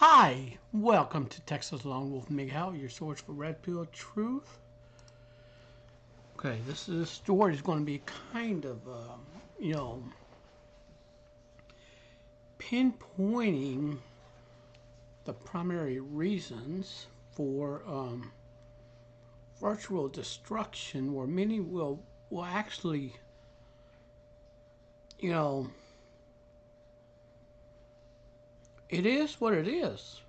Hi, welcome to Texas Lone Wolf Miguel, your source for Red Pill Truth. Okay, this story is going to be kind of, pinpointing the primary reasons for virtual destruction, where many will actually, it is what it is.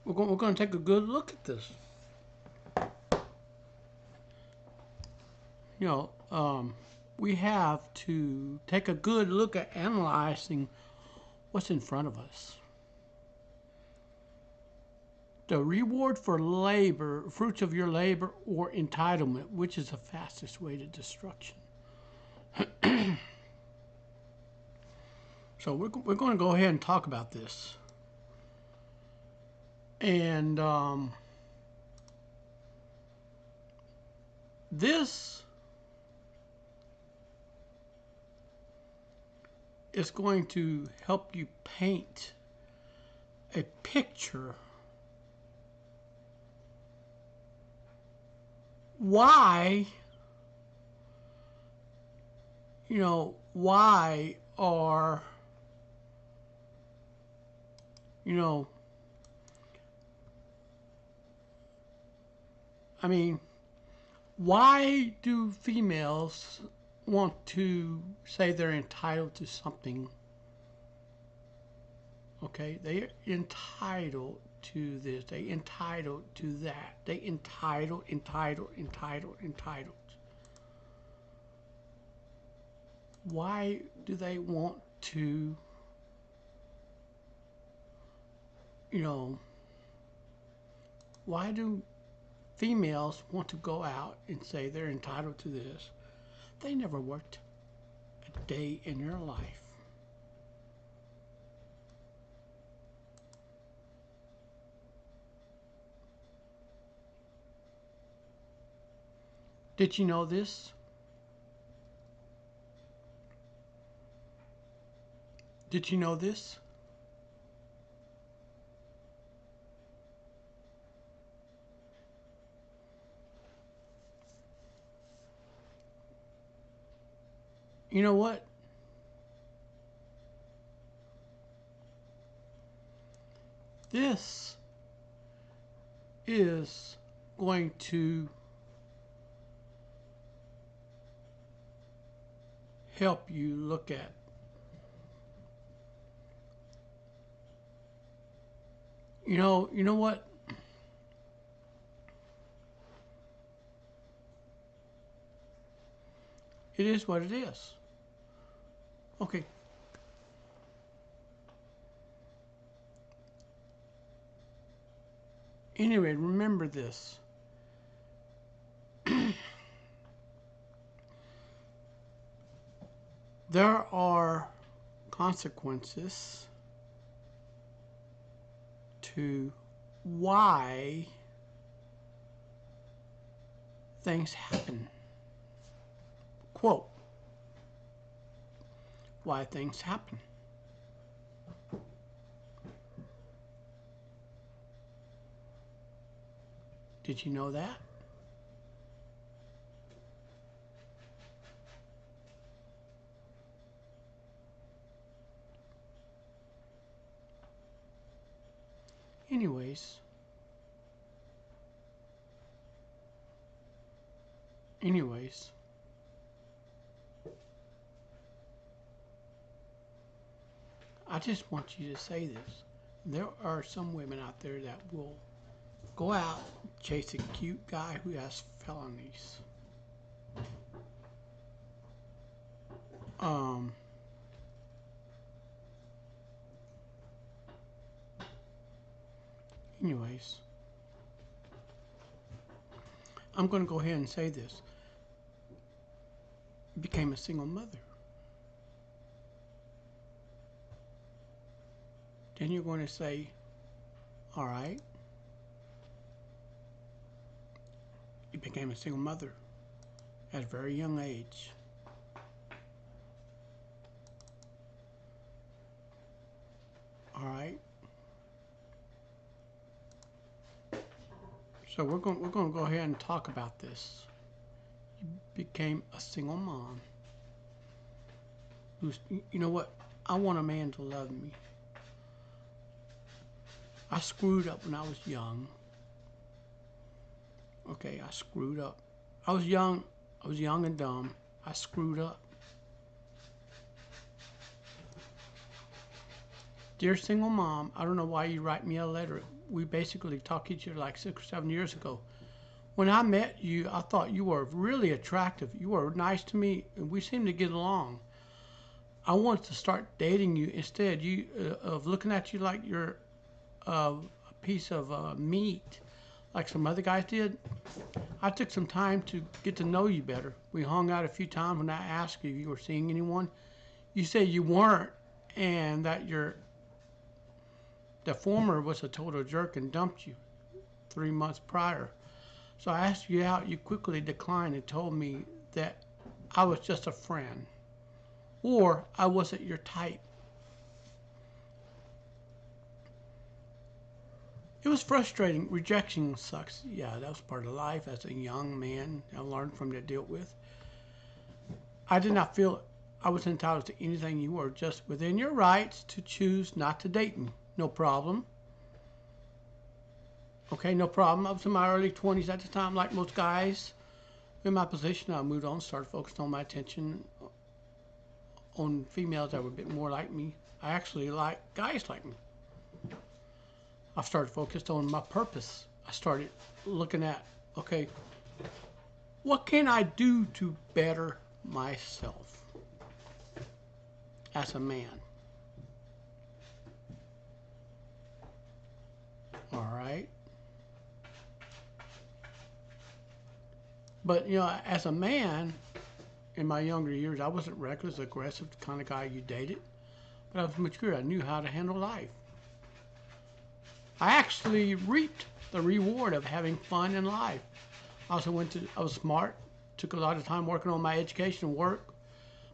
We're going to take a good look at this. We have to take a good look at analyzing what's in front of us. The reward for labor, fruits of your labor, or entitlement, which is the fastest way to destruction. So we're going to go ahead and talk about this. And this is going to help you paint a picture why are why do females want to say they're entitled to something? Okay, they're entitled to this, they entitled to that, they entitled. Why do they want to, why do females want to go out and say they're entitled to this? They never worked a day in their life. Did you know this? Did you know this? You know what? This is going to help you look at you know what? It is what it is. Okay. Anyway, remember this. There are consequences to why things happen. Quote, why things happen. Did you know that? Anyways, I just want you to say this. There are some women out there that will go out, chase a cute guy who has felonies. Anyways, I'm going to go ahead and say this. Became a single mother. Then you're going to say, all right, you became a single mother at a very young age. All right. So we're going to go ahead and talk about this. You became a single mom. Who's, you know what? I want a man to love me. I screwed up when I was young. Okay, I screwed up. I was young. I was young and dumb. I screwed up. Dear single mom, I don't know why you write me a letter. We basically talked to each other like 6 or 7 years ago. When I met you, I thought you were really attractive. You were nice to me, and we seemed to get along. I wanted to start dating you instead of looking at you like you're a piece of meat, like some other guys did. I took some time to get to know you better. We hung out a few times. When I asked you if you were seeing anyone, you said you weren't, and that the former was a total jerk and dumped you 3 months prior. So I asked you out. You quickly declined and told me that I was just a friend, or I wasn't your type. It was frustrating. Rejection sucks. Yeah, that was part of life as a young man. I learned from to deal with. I did not feel I was entitled to anything. You were just within your rights to choose not to date me. No problem. Okay, no problem. I was in my early 20s at the time, like most guys in my position. I moved on, started focusing on my attention on females that were a bit more like me. I actually like guys like me. I started focused on my purpose. I started looking at, okay, what can I do to better myself as a man? All right. But, as a man, in my younger years, I wasn't reckless, aggressive, the kind of guy you dated. But I was mature. I knew how to handle life. I actually reaped the reward of having fun in life. I was smart, took a lot of time working on my education and work.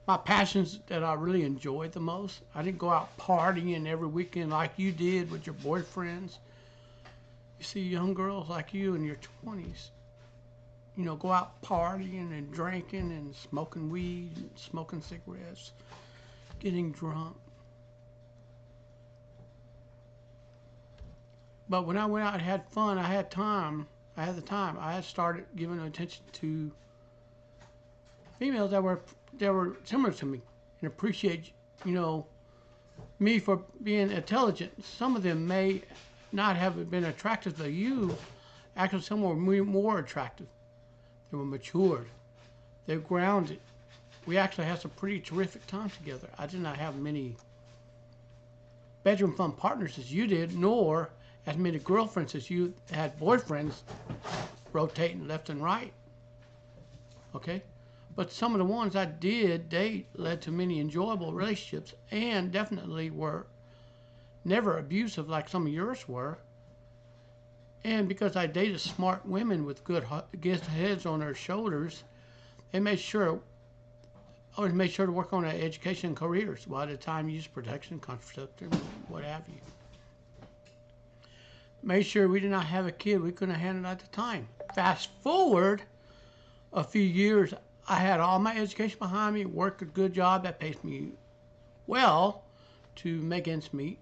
My passions that I really enjoyed the most. I didn't go out partying every weekend like you did with your boyfriends. You see young girls like you in your 20s, go out partying and drinking and smoking weed and smoking cigarettes, getting drunk. But when I went out and had fun, I had time. I had the time. I had started giving attention to females that were similar to me and appreciate, me for being intelligent. Some of them may not have been attractive to you. Actually, some were more attractive. They were matured. They were grounded. We actually had some pretty terrific time together. I did not have many bedroom fun partners as you did, nor as many girlfriends as you had boyfriends rotating left and right. Okay? But some of the ones I did date led to many enjoyable relationships and definitely were never abusive like some of yours were. And because I dated smart women with good heads on their shoulders, they always made sure to work on their education and careers while at the time used protection, contraceptive, what have you. Made sure we did not have a kid we couldn't handle at the time. Fast forward a few years, I had all my education behind me, worked a good job that pays me well to make ends meet.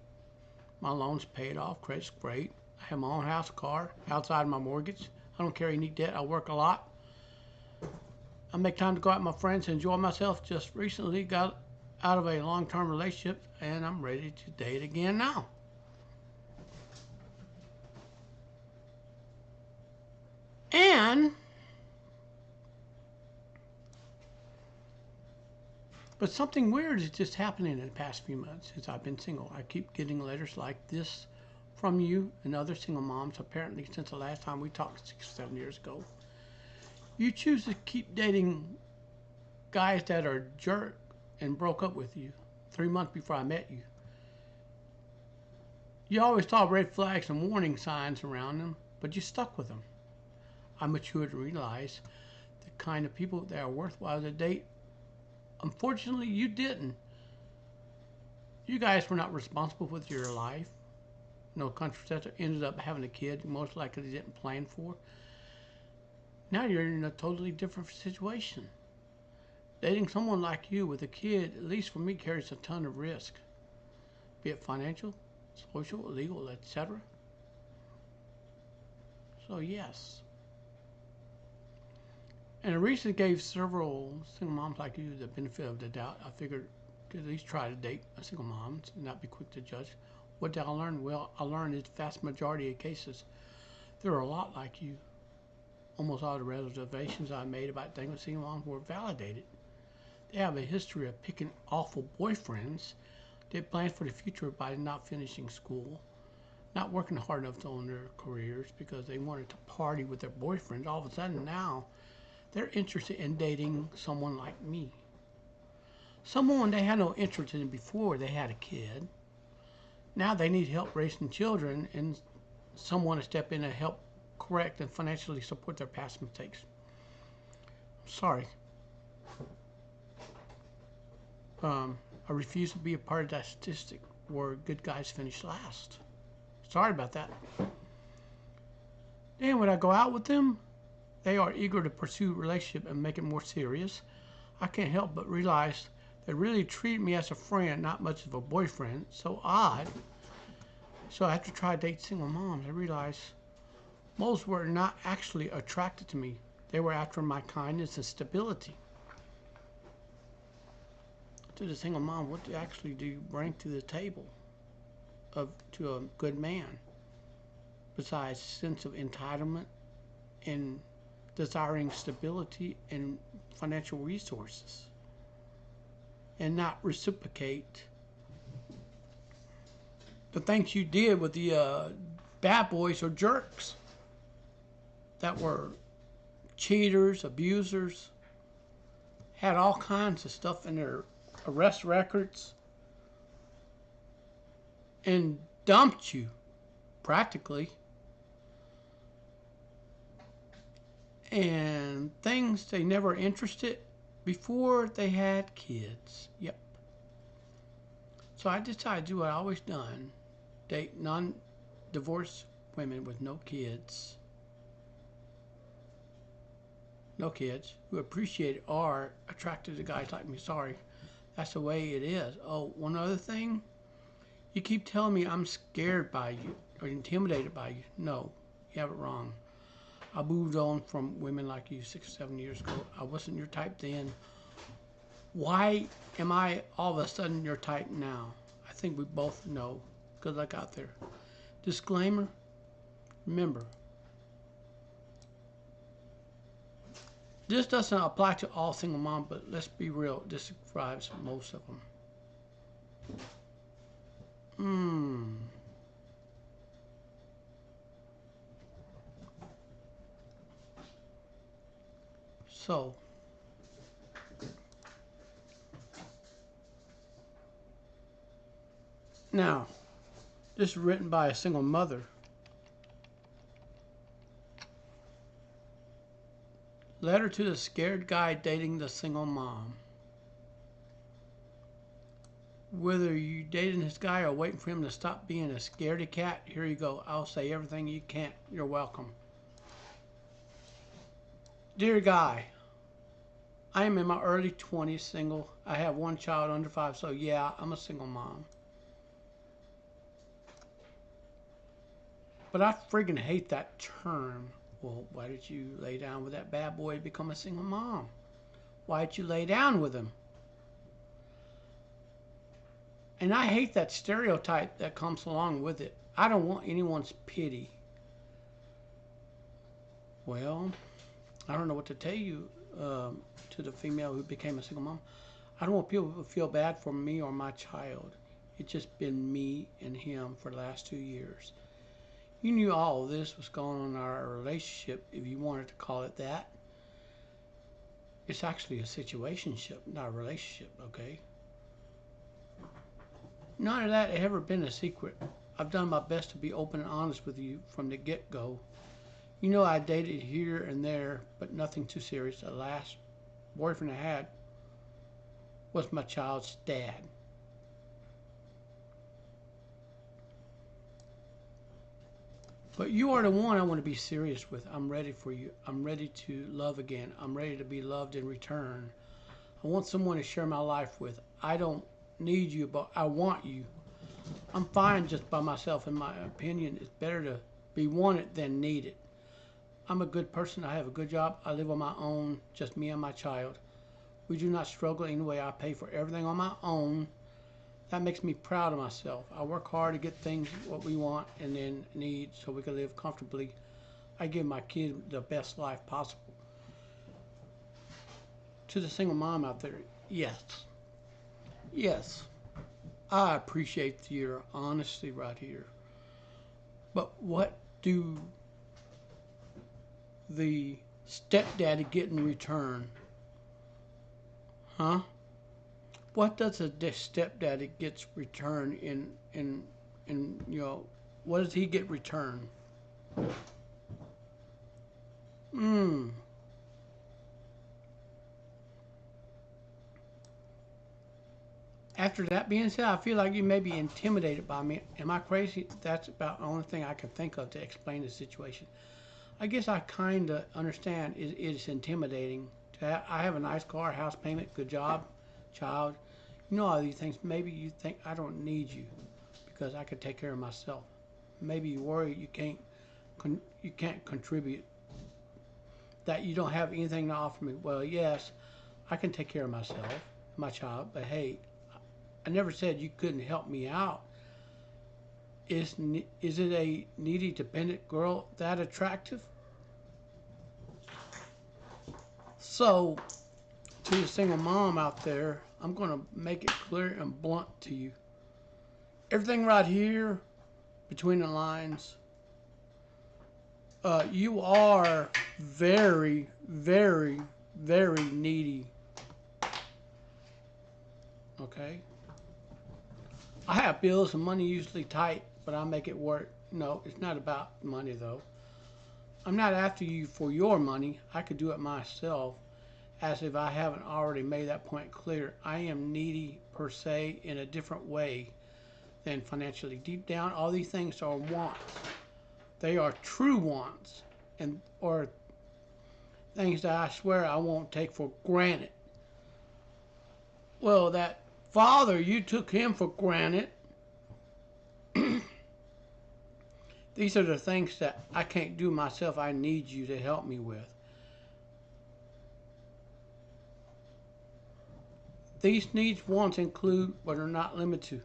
My loans paid off, credit's great. I have my own house, car, outside of my mortgage. I don't carry any debt. I work a lot. I make time to go out with my friends and enjoy myself. Just recently got out of a long-term relationship and I'm ready to date again now. But something weird is just happening in the past few months since I've been single. I keep getting letters like this from you and other single moms, apparently since the last time we talked 6 or 7 years ago. You choose to keep dating guys that are jerk and broke up with you 3 months before I met you. You always saw red flags and warning signs around them, but you stuck with them. I matured to realize the kind of people that are worthwhile to date. Unfortunately, you didn't. You guys were not responsible with your life. no contraceptive, ended up having a kid, most likely they didn't plan for. Now you're in a totally different situation. Dating someone like you with a kid, at least for me, carries a ton of risk, be it financial, social, legal, etc. So yes. And I recently gave several single moms like you the benefit of the doubt. I figured to at least try to date a single mom and not be quick to judge. What did I learn? Well, I learned in the vast majority of cases, they're a lot like you. Almost all the reservations I made about dating with single moms were validated. They have a history of picking awful boyfriends. They plan for the future by not finishing school, not working hard enough on their careers because they wanted to party with their boyfriends. All of a sudden now, they're interested in dating someone like me. Someone they had no interest in before they had a kid. Now they need help raising children and someone to step in and help correct and financially support their past mistakes. Sorry. I refuse to be a part of that statistic where good guys finish last. Sorry about that. Then when I go out with them, they are eager to pursue a relationship and make it more serious. I can't help but realize they really treat me as a friend, not much of a boyfriend. So odd. So after trying to date single moms, I realized most were not actually attracted to me. They were after my kindness and stability. To the single mom, what actually do you bring to the table to a good man besides sense of entitlement and desiring stability and financial resources and not reciprocate the things you did with the bad boys or jerks that were cheaters, abusers, had all kinds of stuff in their arrest records, and dumped you, practically. And things they never interested before they had kids. Yep. So I decided to do what I always done. Date non-divorced women with no kids. No kids who appreciate or are attracted to guys like me. Sorry. That's the way it is. Oh, one other thing. You keep telling me I'm scared by you or intimidated by you. No, you have it wrong. I moved on from women like you 6 or 7 years ago. I wasn't your type then. Why am I all of a sudden your type now? I think we both know. Good luck out there. Disclaimer. Remember, this doesn't apply to all single moms, but let's be real, this describes most of them. So, now, this is written by a single mother. Letter to the scared guy dating the single mom. Whether you dating this guy or waiting for him to stop being a scaredy cat, here you go. I'll say everything you can't. You're welcome. Dear guy, I am in my early 20s, single. I have one child under 5, so yeah, I'm a single mom. But I friggin' hate that term. Well, why did you lay down with that bad boy to become a single mom? Why did you lay down with him? And I hate that stereotype that comes along with it. I don't want anyone's pity. Well, I don't know what to tell you to the female who became a single mom. I don't want people to feel bad for me or my child. It's just been me and him for the last 2 years. You knew all of this was going on in our relationship, if you wanted to call it that. It's actually a situationship, not a relationship, okay? None of that had ever been a secret. I've done my best to be open and honest with you from the get-go. You know I dated here and there, but nothing too serious. The last boyfriend I had was my child's dad. But you are the one I want to be serious with. I'm ready for you. I'm ready to love again. I'm ready to be loved in return. I want someone to share my life with. I don't need you, but I want you. I'm fine just by myself. In my opinion, it's better to be wanted than needed. I'm a good person. I have a good job. I live on my own, just me and my child. We do not struggle anyway. I pay for everything on my own. That makes me proud of myself. I work hard to get things what we want and then need so we can live comfortably. I give my kids the best life possible. To the single mom out there, yes. Yes. I appreciate your honesty right here. But what do the stepdaddy get in return? Huh? What does a stepdaddy gets return in what does he get return? Hmm. After that being said, I feel like you may be intimidated by me. Am I crazy? That's about the only thing I can think of to explain the situation. I guess I kind of understand it's intimidating. I have a nice car, house payment, good job, child. You know all these things. Maybe you think I don't need you because I could take care of myself. Maybe you worry you can't contribute, that you don't have anything to offer me. Well, yes, I can take care of myself, my child, but hey, I never said you couldn't help me out. Is it a needy, dependent girl that attractive? So, to the single mom out there, I'm going to make it clear and blunt to you. Everything right here between the lines, you are very, very, very needy. Okay? I have bills and money usually tight, but I make it work. No, it's not about money though. I'm not after you for your money. I could do it myself, as if I haven't already made that point clear. I am needy per se in a different way than financially. Deep down, all these things are wants. They are true wants, and or things that I swear I won't take for granted. Well, that father, you took him for granted. These are the things that I can't do myself. I need you to help me with. These needs, wants include, but are not limited to.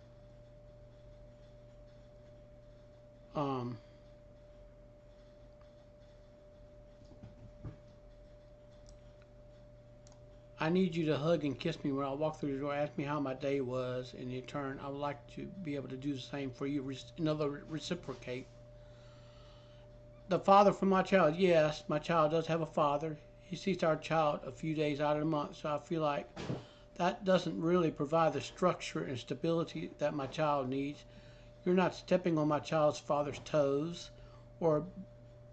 I need you to hug and kiss me when I walk through the door. Ask me how my day was. In return, I would like to be able to do the same for you. In other words, reciprocate. The father for my child, yes, my child does have a father. He sees our child a few days out of the month, so I feel like that doesn't really provide the structure and stability that my child needs. You're not stepping on my child's father's toes or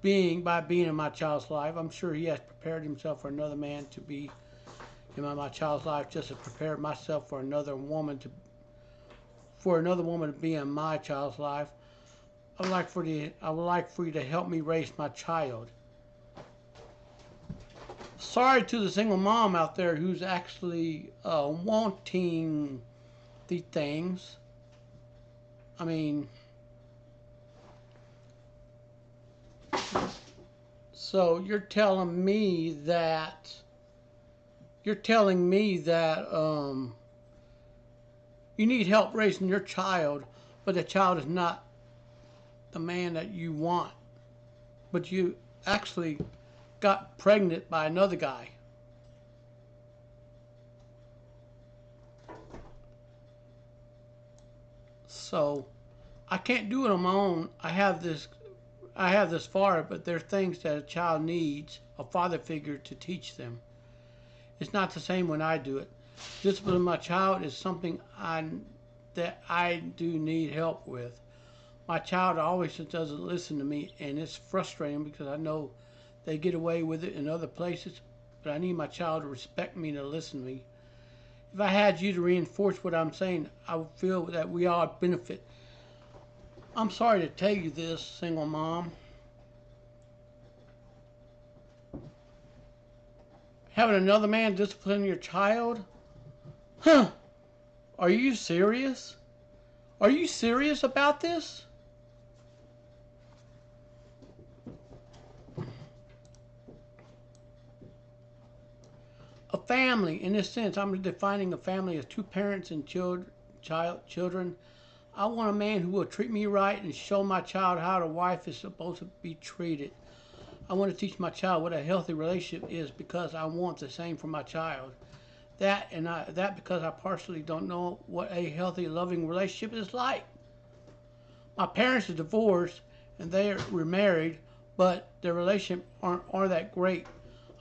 being in my child's life. I'm sure he has prepared himself for another man to be in my child's life, just as prepared myself for another woman to be in my child's life. I would like for you to help me raise my child. Sorry to the single mom out there who's actually wanting the things. I mean, so you're telling me that you need help raising your child, but the child is not the man that you want, but you actually got pregnant by another guy. So I can't do it on my own. I have this far, but there's things that a child needs a father figure to teach them. It's not the same when I do it. Discipline of my child is something that I do need help with. My child always just doesn't listen to me, and it's frustrating because I know they get away with it in other places, but I need my child to respect me and to listen to me. If I had you to reinforce what I'm saying, I would feel that we all benefit. I'm sorry to tell you this, single mom. Having another man discipline your child? Huh. Are you serious? Are you serious about this? A family, in this sense, I'm defining a family as two parents and children. I want a man who will treat me right and show my child how a wife is supposed to be treated. I want to teach my child what a healthy relationship is because I want the same for my child. That because I partially don't know what a healthy, loving relationship is like. My parents are divorced and they are remarried, but their relationship aren't that great.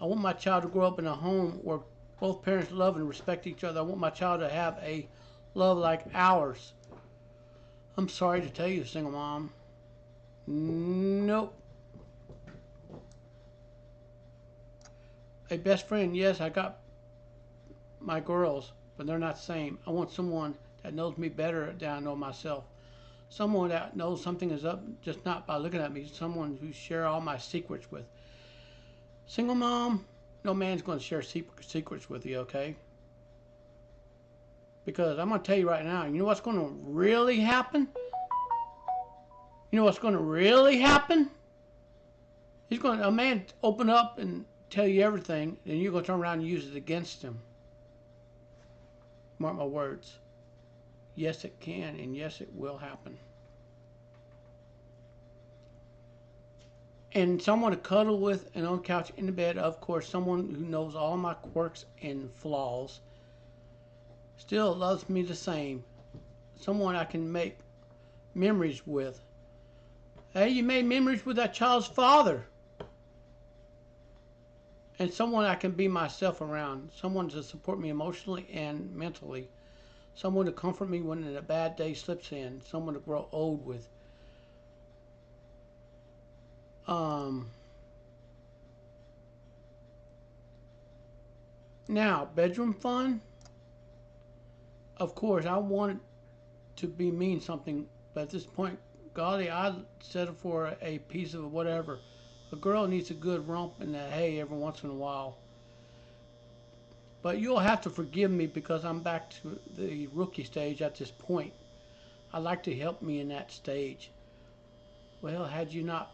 I want my child to grow up in a home where both parents love and respect each other. I want my child to have a love like ours. I'm sorry to tell you, single mom. Nope. A best friend, yes, I got my girls, but they're not the same. I want someone that knows me better than I know myself. Someone that knows something is up, just not by looking at me. Someone who share all my secrets with. Single mom, no man's going to share secrets with you, okay? Because I'm going to tell you right now, you know what's going to really happen? You know what's going to really happen? A man open up and tell you everything, and you're going to turn around and use it against him. Mark my words. Yes, it can, and yes, it will happen. And someone to cuddle with and on the couch in the bed, of course, someone who knows all my quirks and flaws, still loves me the same. Someone I can make memories with. Hey, you made memories with that child's father. And someone I can be myself around. Someone to support me emotionally and mentally. Someone to comfort me when a bad day slips in. Someone to grow old with. Now, bedroom fun. Of course, I want it to mean something, but at this point, golly, I'd settle for a piece of whatever. A girl needs a good romp in the hay every once in a while. But you'll have to forgive me because I'm back to the rookie stage at this point. I'd like to help me in that stage. Well, had you not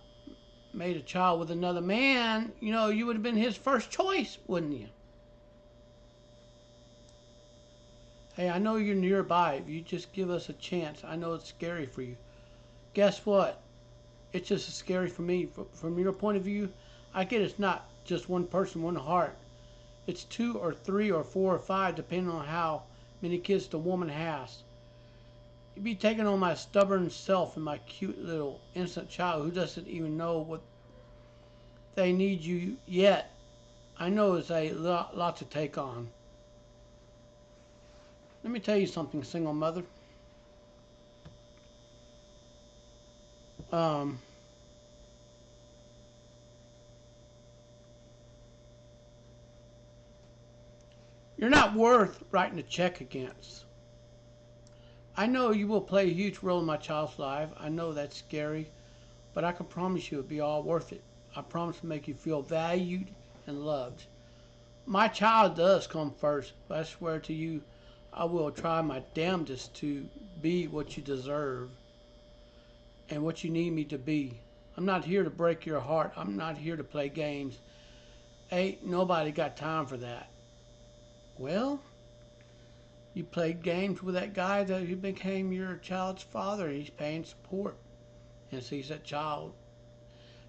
made a child with another man, you would have been his first choice, wouldn't you? Hey, I know you're nearby. If you just give us a chance, I know it's scary for you. Guess what? It's just as scary for me. From your point of view, I get it's not just one person, one heart. It's 2 or 3 or 4 or 5, depending on how many kids the woman has. You'd be taking on my stubborn self and my cute little innocent child who doesn't even know what they need you yet. I know it's a lot to take on. Let me tell you something, single mother. You're not worth writing a check against. I know you will play a huge role in my child's life. I know that's scary, but I can promise you it'll be all worth it. I promise to make you feel valued and loved. My child does come first, but I swear to you, I will try my damnedest to be what you deserve and what you need me to be. I'm not here to break your heart. I'm not here to play games. Ain't nobody got time for that. Well, you played games with that guy that you became your child's father. He's paying support and sees that child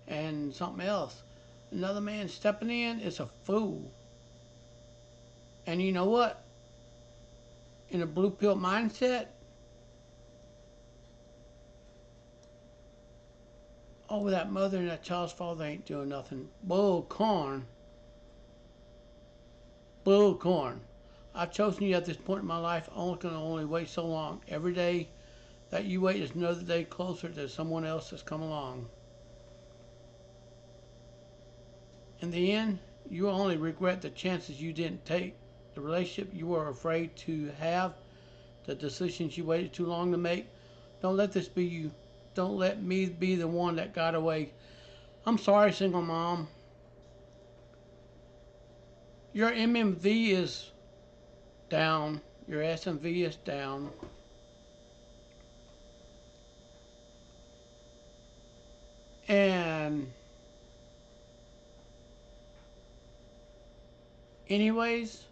and something else. Another man stepping in is a fool. And you know what? In a blue pill mindset, oh, that mother and that child's father ain't doing nothing. Bull corn. Bull corn. I've chosen you at this point in my life. I can only wait so long. Every day that you wait is another day closer to someone else that's come along. In the end, you will only regret the chances you didn't take, the relationship you were afraid to have, the decisions you waited too long to make. Don't let this be you. Don't let me be the one that got away. I'm sorry, single mom. your MMV is down, your SMV is down. And anyways,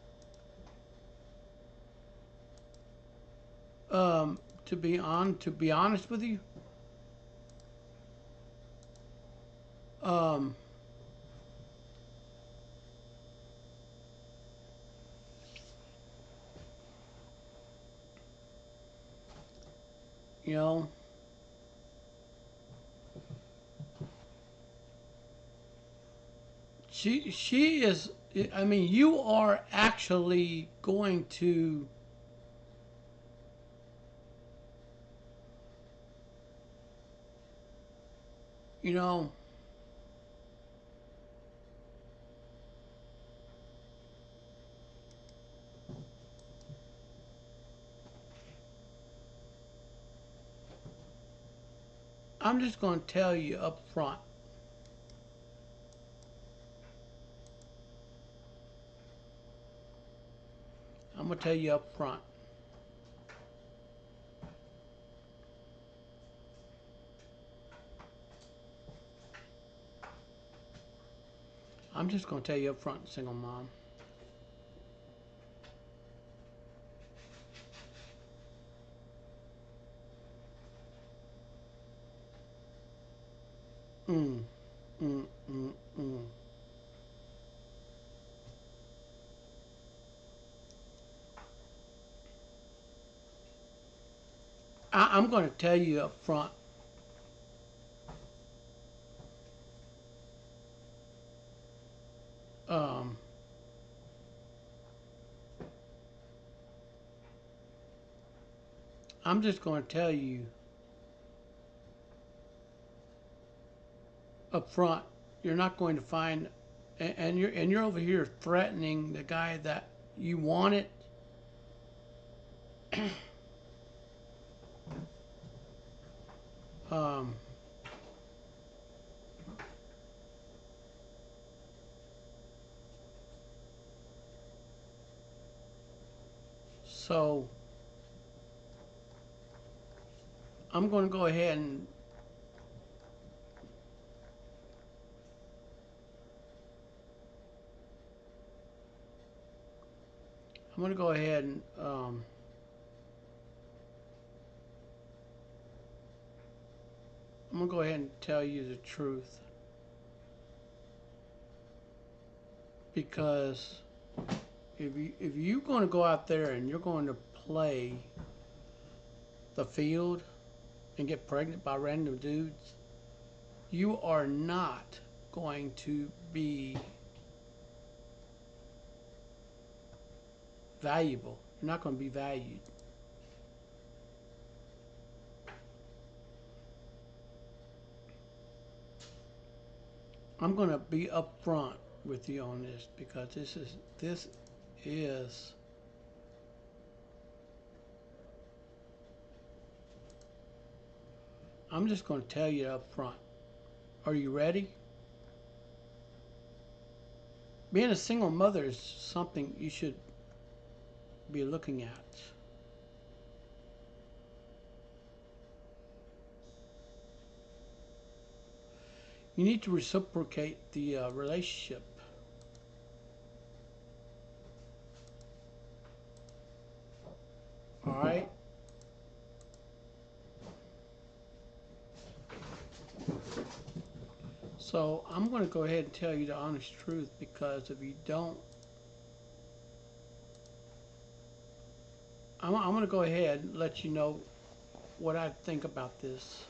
to be honest with you, um, you know, she is. I mean, you are actually going to, you know, I'm just going to tell you up front. I'm going to tell you up front. I'm just going to tell you up front, single mom. Mm, mm, mm, mm. I'm going to tell you up front. Um, I'm just going to tell you up front. You're not going to find, and you're over here threatening the guy that you wanted. Um, so I'm going to go ahead and I'm going to go ahead and I'm going to go ahead and tell you the truth because if you're going to go out there and you're going to play the field and get pregnant by random dudes, you are not going to be valuable. You're not going to be valued. I'm going to be upfront with you on this because this is I'm just going to tell you up front. Are you ready? Being a single mother is something you should be looking at. You need to reciprocate the relationship. All right? So I'm going to go ahead and tell you the honest truth because if you don't, I'm going to go ahead and let you know what I think about this.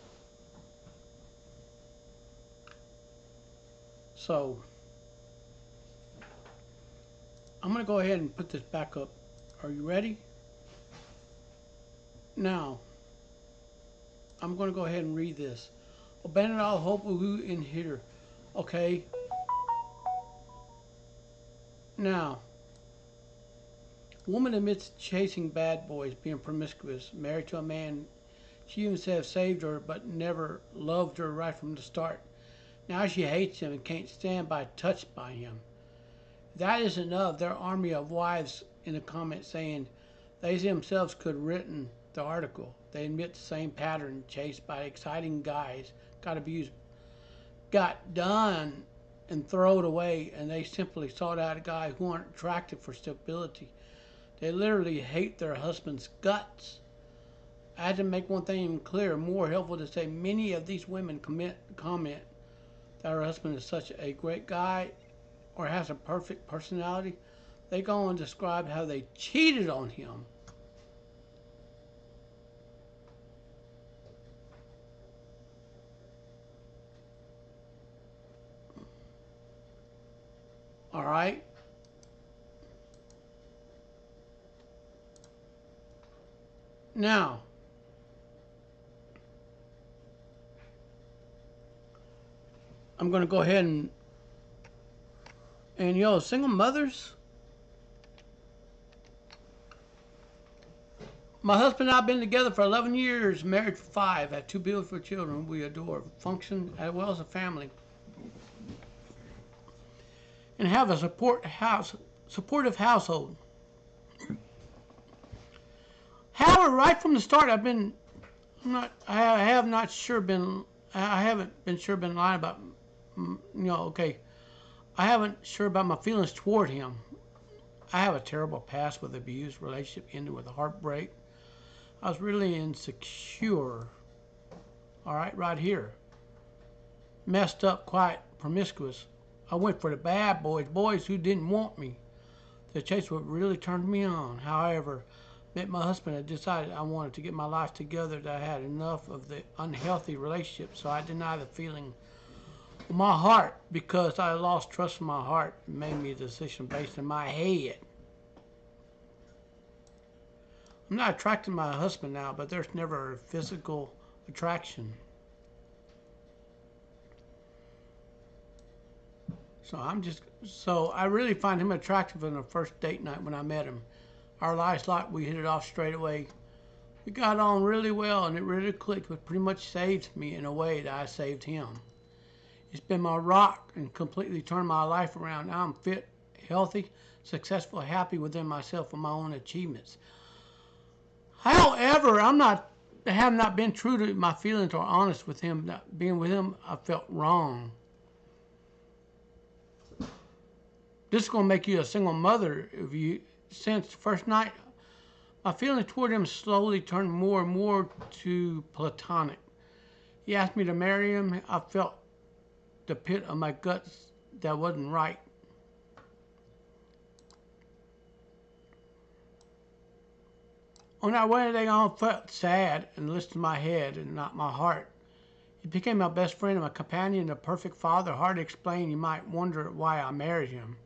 So I'm going to go ahead and put this back up. Are you ready? Now, I'm going to go ahead and read this. Abandon all hope of who in here. Okay. Now, woman admits chasing bad boys, being promiscuous, married to a man she even said have saved her but never loved her right from the start. Now she hates him and can't stand by touched by him. That isn't enough. Their army of wives in the comments saying they themselves could have written the article. They admit the same pattern, chased by exciting guys, got abused, got done and thrown away, and they simply sought out a guy who aren't attractive for stability. They literally hate their husband's guts. I had to make one thing even clearer, more helpful to say many of these women comment that her husband is such a great guy or has a perfect personality. They go on and describe how they cheated on him. All right? Now, I'm going to go ahead and single mothers. My husband and I have been together for 11 years, married for 5, have 2 beautiful children we adore, function as well as a family, and have a supportive household. However, right from the start, I haven't been sure been lying about, okay, I haven't sure about my feelings toward him. I have a terrible past with abuse, relationship ended with a heartbreak. I was really insecure. All right here. Messed up, quiet, promiscuous. I went for the bad boys who didn't want me. The chase what really turned me on. However, met my husband and decided I wanted to get my life together, that I had enough of the unhealthy relationship, so I denied the feeling of my heart because I lost trust in my heart and made me a decision based in my head. I'm not attracted to my husband now, but there's never a physical attraction. So I really find him attractive on the first date night when I met him. Our lives locked, we hit it off straight away. We got on really well and it really clicked, which pretty much saved me in a way that I saved him. It's been my rock and completely turned my life around. Now I'm fit, healthy, successful, happy within myself with my own achievements. However, I have not been true to my feelings or honest with him. Being with him, I felt wrong. This is going to make you a single mother. Since the first night, my feelings toward him slowly turned more and more to platonic. He asked me to marry him. I felt the pit of my guts that wasn't right. On that wedding day, I felt sad and listened to my head and not my heart. He became my best friend and my companion, a perfect father. Hard to explain. You might wonder why I married him.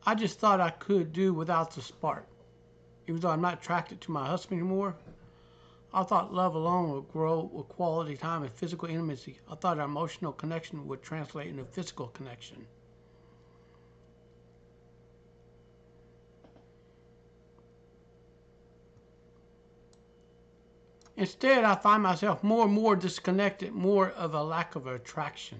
I just thought I could do without the spark. Even though I'm not attracted to my husband anymore, I thought love alone would grow with quality time and physical intimacy. I thought our emotional connection would translate into physical connection. Instead, I find myself more and more disconnected, more of a lack of attraction.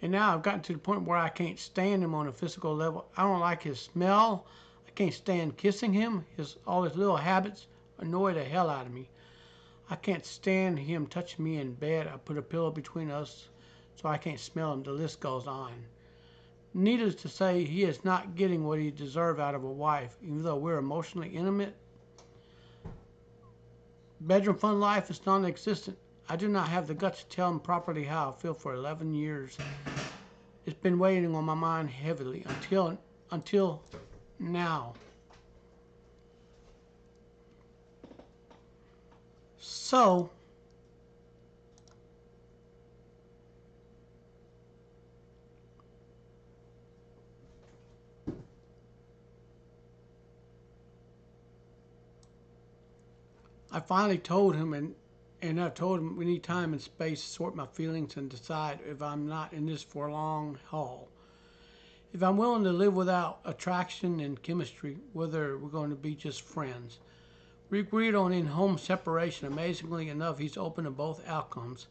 And now I've gotten to the point where I can't stand him on a physical level. I don't like his smell. I can't stand kissing him. All his little habits annoy the hell out of me. I can't stand him touching me in bed. I put a pillow between us so I can't smell him. The list goes on. Needless to say, he is not getting what he deserves out of a wife, even though we're emotionally intimate. Bedroom fun life is non-existent. I do not have the guts to tell him properly how I feel for 11 years. It's been weighing on my mind heavily until now. So, I finally told him, and I've told him we need time and space to sort my feelings and decide if I'm not in this for a long haul. If I'm willing to live without attraction and chemistry, whether we're going to be just friends. We agreed on in-home separation. Amazingly enough, he's open to both outcomes.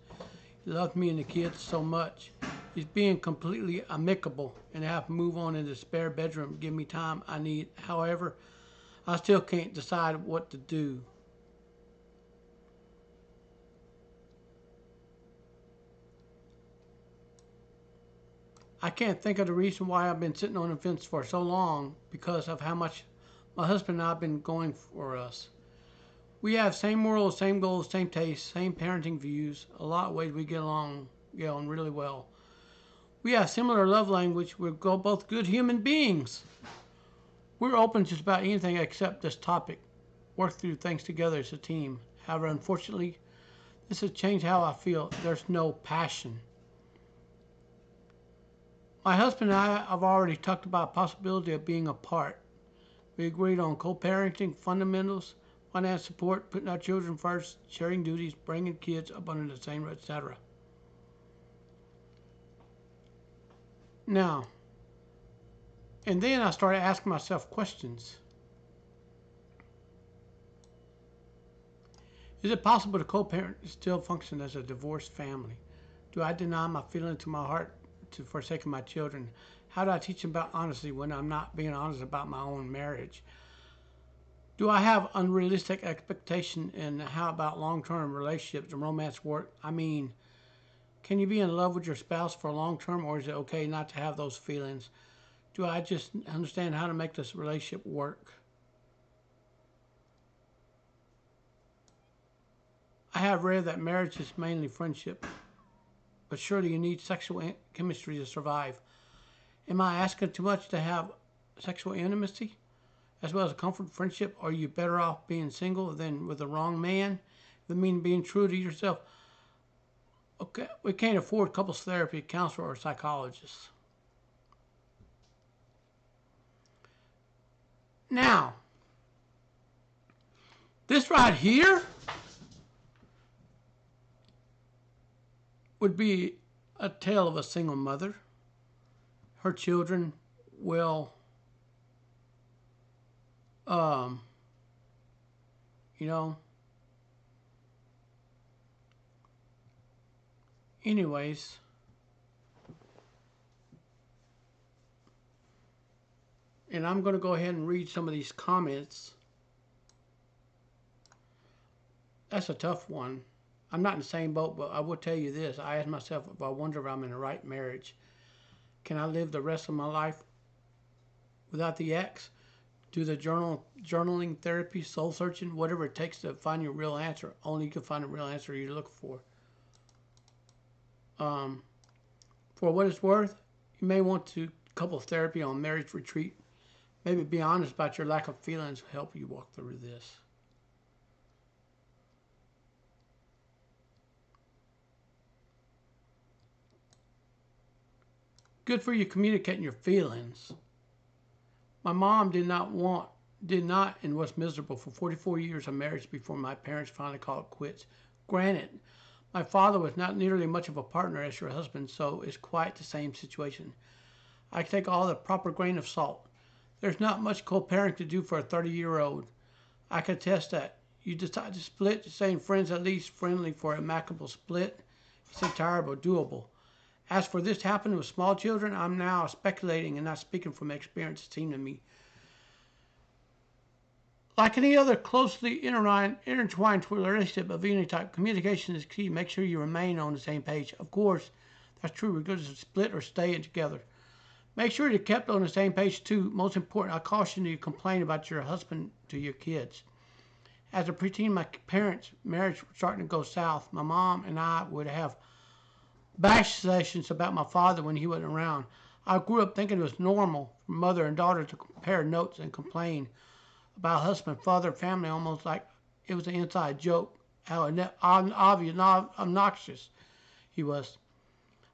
He loves me and the kids so much. He's being completely amicable and have to move on in the spare bedroom, give me time I need. However, I still can't decide what to do. I can't think of the reason why I've been sitting on the fence for so long because of how much my husband and I have been going for us. We have same morals, same goals, same tastes, same parenting views. A lot of ways we get on really well. We have similar love language. We're both good human beings. We're open to just about anything except this topic. Work through things together as a team. However, unfortunately, this has changed how I feel. There's no passion. My husband and I have already talked about the possibility of being apart. We agreed on co-parenting fundamentals, financial support, putting our children first, sharing duties, bringing kids up under the same roof, etc. Now, and then I started asking myself questions. Is it possible to co-parent and still function as a divorced family? Do I deny my feelings to my heart to forsaking my children? How do I teach them about honesty when I'm not being honest about my own marriage? Do I have unrealistic expectation, and how about long-term relationships and romance work? I mean, can you be in love with your spouse for long term, or is it okay not to have those feelings? Do I just understand how to make this relationship work? I have read that marriage is mainly friendship, but surely you need sexual chemistry to survive. Am I asking too much to have sexual intimacy as well as a comfort friendship? Are you better off being single than with the wrong man? Does it mean being true to yourself? Okay, we can't afford couples therapy, counselor, or psychologist. Now, this right here would be a tale of a single mother. Her children will, um, you know, anyways, and I'm going to go ahead and read some of these comments. That's a tough one. I'm not in the same boat, but I will tell you this. I ask myself if I wonder if I'm in the right marriage. Can I live the rest of my life without the ex? Do the journaling, therapy, soul searching, whatever it takes to find your real answer. Only you can find the real answer you look for. For what it's worth, you may want to couple therapy on marriage retreat. Maybe be honest about your lack of feelings will help you walk through this. Good for you communicating your feelings. My mom did not and was miserable for 44 years of marriage before my parents finally called it quits. Granted, my father was not nearly much of a partner as your husband, so it's quite the same situation. I take all the proper grain of salt. There's not much co-parenting to do for a 30-year-old. I can attest that. You decide to split, saying friends at least friendly for an amicable split. It's entirely doable. As for this happening with small children, I'm now speculating and not speaking from experience, it seemed to me. Like any other closely intertwined relationship of any type, communication is key. Make sure you remain on the same page. Of course, that's true regardless of split or staying together. Make sure you're kept on the same page too. Most important, I caution you to complain about your husband to your kids. As a preteen, my parents' marriage was starting to go south. My mom and I would have bash sessions about my father when he wasn't around. I grew up thinking it was normal for mother and daughter to compare notes and complain about husband, father, family, almost like it was an inside joke, how obvious and obnoxious he was.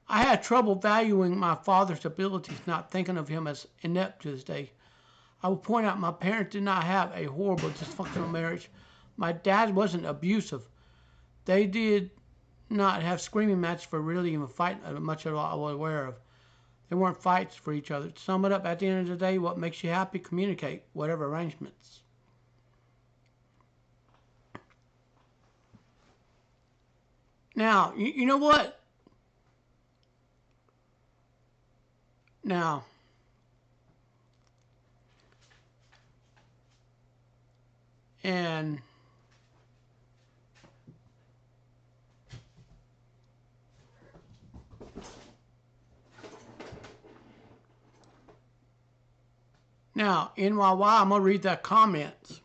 I had trouble valuing my father's abilities, not thinking of him as inept to this day. I will point out my parents did not have a horrible dysfunctional marriage. My dad wasn't abusive. They did not have screaming matches for really even fighting much at all I was aware of. They weren't fights for each other. To sum it up, at the end of the day, what makes you happy, communicate, whatever arrangements. Now, you know what? Now, and now, in my while, I'm going to read the comments.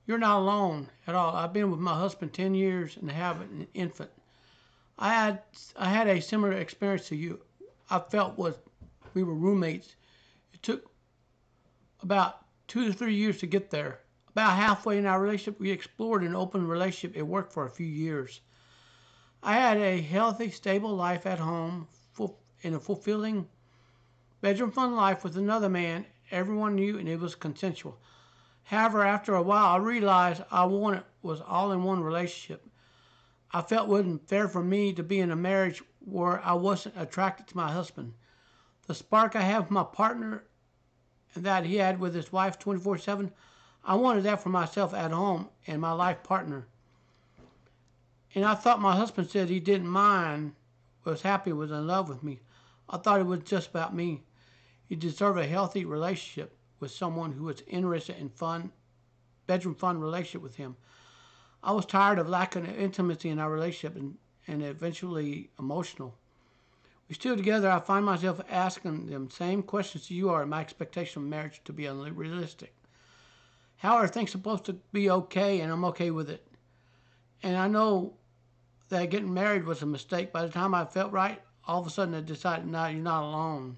You're not alone at all. I've been with my husband 10 years and have an infant. I had a similar experience to you. I felt we were roommates. It took about 2 to 3 years to get there. About halfway in our relationship, we explored an open relationship. It worked for a few years. I had a healthy, stable life at home in a fulfilling bedroom fun life with another man. Everyone knew and it was consensual. However, after a while, I realized I wanted was all-in-one relationship. I felt it wasn't fair for me to be in a marriage where I wasn't attracted to my husband. The spark I have with my partner and that he had with his wife 24/7, I wanted that for myself at home and my life partner. And I thought my husband said he didn't mind, was happy, was in love with me. I thought it was just about me. He deserved a healthy relationship with someone who was interested in bedroom fun relationship with him. I was tired of lacking intimacy in our relationship and eventually emotional. We're still together. I find myself asking them same questions you are. My expectation of marriage to be unrealistic. How are things supposed to be okay? And I'm okay with it. And I know that getting married was a mistake. By the time I felt right, all of a sudden I decided, no, you're not alone.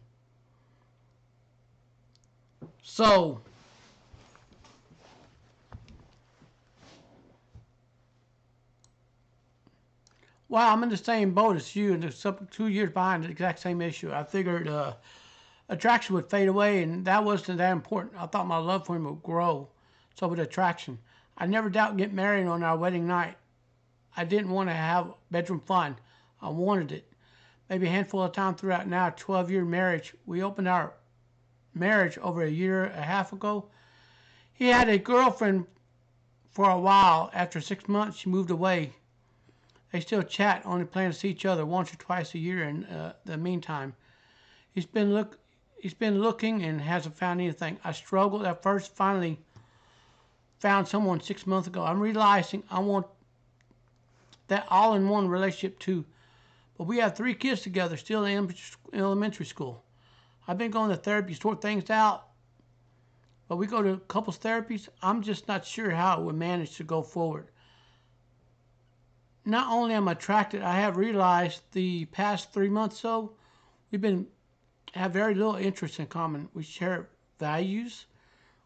So, wow, I'm in the same boat as you, and 2 years behind the exact same issue. I figured attraction would fade away, and that wasn't that important. I thought my love for him would grow, so would attraction. I never doubt getting married on our wedding night. I didn't want to have bedroom fun. I wanted it. Maybe a handful of times throughout now 12-year marriage. We opened our marriage over a year and a half ago. He had a girlfriend for a while. After 6 months, she moved away. They still chat, only plan to see each other once or twice a year in the meantime. He's been looking and hasn't found anything. I struggled at first, finally found someone 6 months ago. I'm realizing I want that all-in-one relationship too. But we have 3 kids together, still in elementary school. I've been going to therapy to sort things out, but we go to couples therapies. I'm just not sure how it would manage to go forward. Not only am I attracted, I have realized the past 3 months so, have very little interest in common. We share values,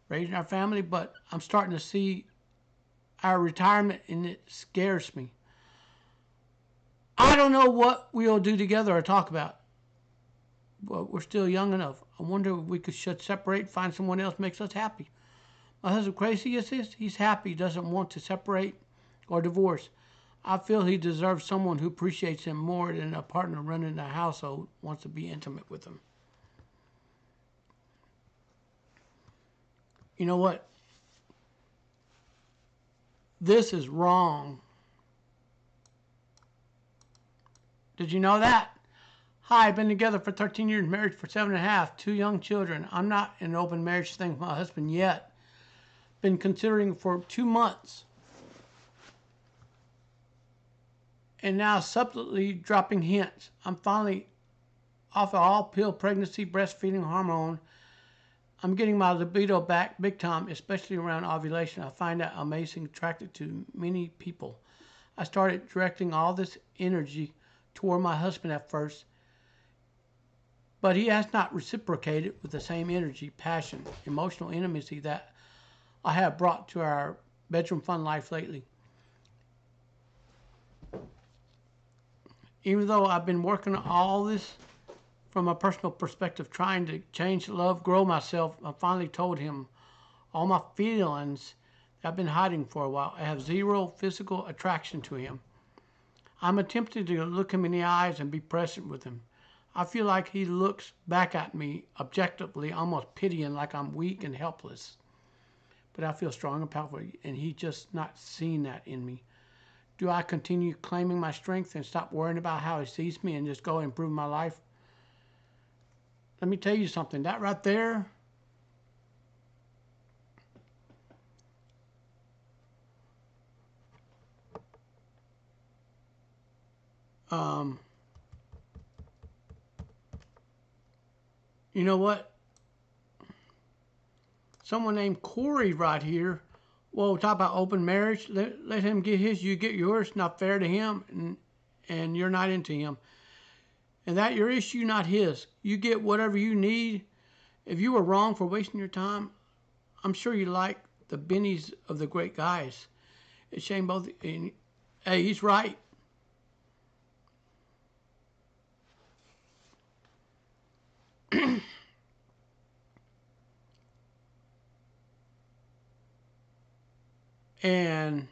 raising our family, but I'm starting to see our retirement and it scares me. I don't know what we'll do together or talk about, but we're still young enough. I wonder if we should separate, find someone else makes us happy. My husband crazy as this, he's happy, he doesn't want to separate or divorce. I feel he deserves someone who appreciates him more than a partner running a household wants to be intimate with him. You know what? This is wrong. Did you know that? Hi, I've been together for 13 years, married for 7.5, 2 young children. I'm not in an open marriage thing with my husband yet. Been considering for 2 months. And now subtly dropping hints. I'm finally off of all pill pregnancy, breastfeeding hormone. I'm getting my libido back big time, especially around ovulation. I find that amazing, attracted to many people. I started directing all this energy toward my husband at first, but he has not reciprocated with the same energy, passion, emotional intimacy that I have brought to our bedroom fun life lately. Even though I've been working on all this from a personal perspective, trying to change, love, grow myself, I finally told him all my feelings that I've been hiding for a while. I have zero physical attraction to him. I'm attempting to look him in the eyes and be present with him. I feel like he looks back at me objectively, almost pitying, like I'm weak and helpless. But I feel strong and powerful, and he just not seeing that in me. Do I continue claiming my strength and stop worrying about how he sees me and just go improve my life? Let me tell you something. That right there, um, you know what? Someone named Corey right here. Well, talk about open marriage. Let him get his, you get yours. Not fair to him, and you're not into him. And that your issue, not his. You get whatever you need. If you were wrong for wasting your time, I'm sure you like the bennies of the great guys. It's shame both. And, hey, he's right. And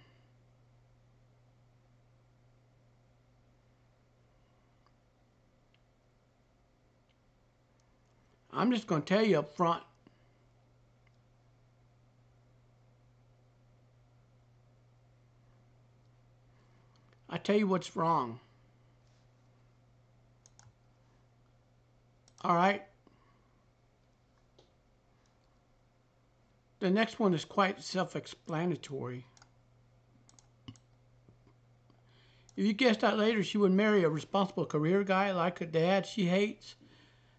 I'm just going to tell you up front. I tell you what's wrong. All right. The next one is quite self-explanatory. If you guessed that later, she would marry a responsible career guy like a dad she hates,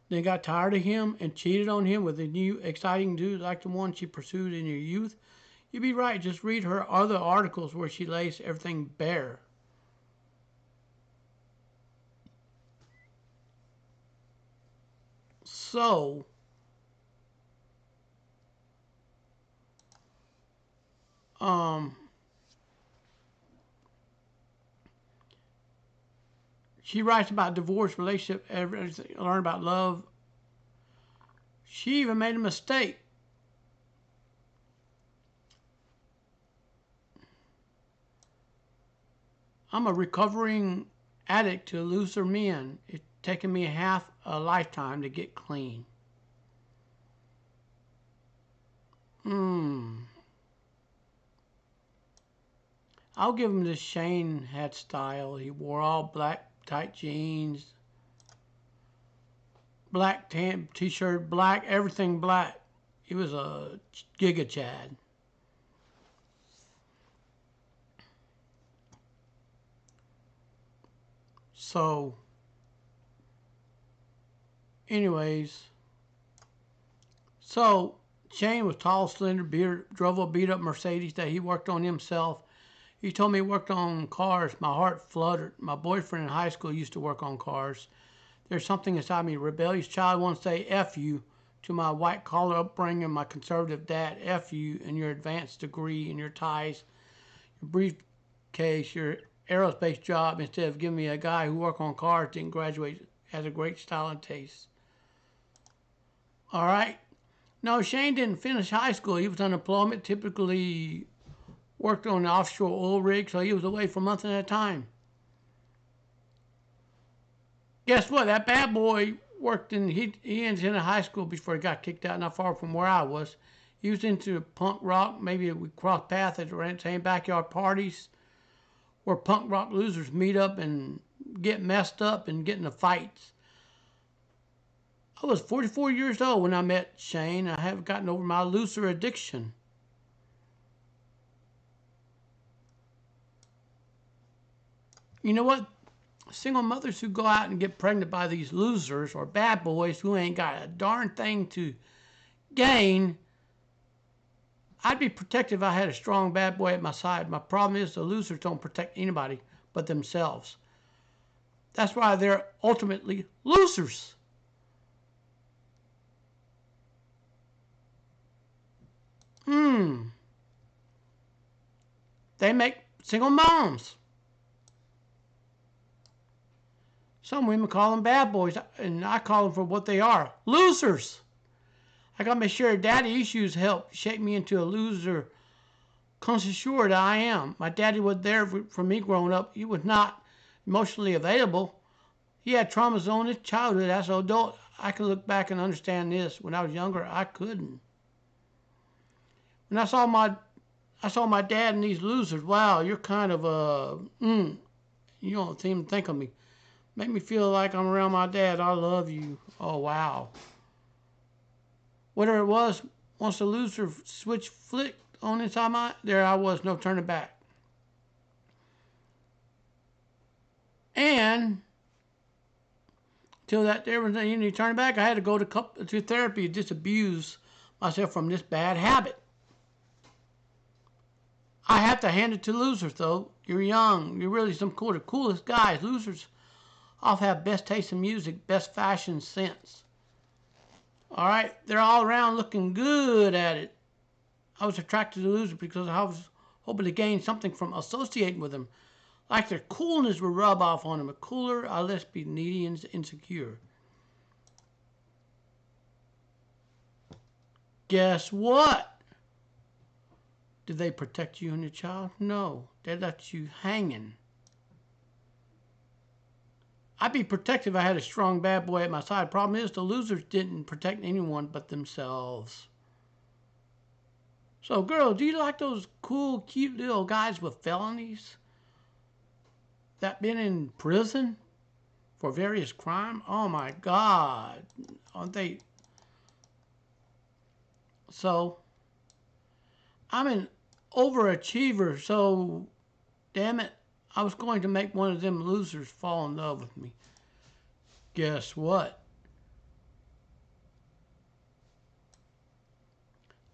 then got tired of him and cheated on him with a new exciting dude like the one she pursued in her youth, you'd be right. Just read her other articles where she lays everything bare. So, um, she writes about divorce, relationship, everything, learn about love. She even made a mistake. I'm a recovering addict to looser men. It's taken me half a lifetime to get clean. I'll give him the Shane hat style. He wore all black tight jeans, black tan t-shirt, black, everything black. He was a Giga Chad. So, anyways, so Shane was tall, slender, drove a beat up Mercedes that he worked on himself. He told me he worked on cars. My heart fluttered. My boyfriend in high school used to work on cars. There's something inside me. A rebellious child wants to say F you to my white collar upbringing, my conservative dad. F you and your advanced degree and your ties, your briefcase, your aerospace job instead of giving me a guy who worked on cars, didn't graduate, has a great style and taste. All right. No, Shane didn't finish high school. He was unemployment, typically worked on an offshore oil rig, so he was away for months at a time. Guess what? That bad boy worked in, he ended in high school before he got kicked out, not far from where I was. He was into punk rock. Maybe we crossed paths at the same backyard parties where punk rock losers meet up and get messed up and get into fights. I was 44 years old when I met Shane. I haven't gotten over my looser addiction. You know what? Single mothers who go out and get pregnant by these losers or bad boys who ain't got a darn thing to gain, I'd be protected if I had a strong bad boy at my side. My problem is the losers don't protect anybody but themselves. That's why they're ultimately losers. They make single moms. Some women call them bad boys, and I call them for what they are, losers. I got my share of daddy issues help shape me into a loser connoisseur that I am. My daddy was there for me growing up. He was not emotionally available. He had traumas on his childhood. As an adult, I can look back and understand this. When I was younger, I couldn't. When I saw I saw my dad and these losers. Wow, you're kind of you don't even think of me. Make me feel like I'm around my dad. I love you. Oh wow. Whatever it was, once the loser switch flicked on inside my, there I was, no turning back. And till that there was any turning back, I had to go to therapy to disabuse myself from this bad habit. I have to hand it to losers though. You're young. You're really the coolest guys. Losers often have best taste in music, best fashion sense. All right, they're all around looking good at it. I was attracted to losers because I was hoping to gain something from associating with them. Like their coolness would rub off on them. A cooler, I less be needy and insecure. Guess what? Did they protect you and your child? No. They left you hanging. I'd be protective if I had a strong bad boy at my side. Problem is, the losers didn't protect anyone but themselves. So, girl, do you like those cool, cute little guys with felonies that been in prison for various crimes? Oh my God, aren't they? So, I'm an overachiever. So, damn it, I was going to make one of them losers fall in love with me. Guess what?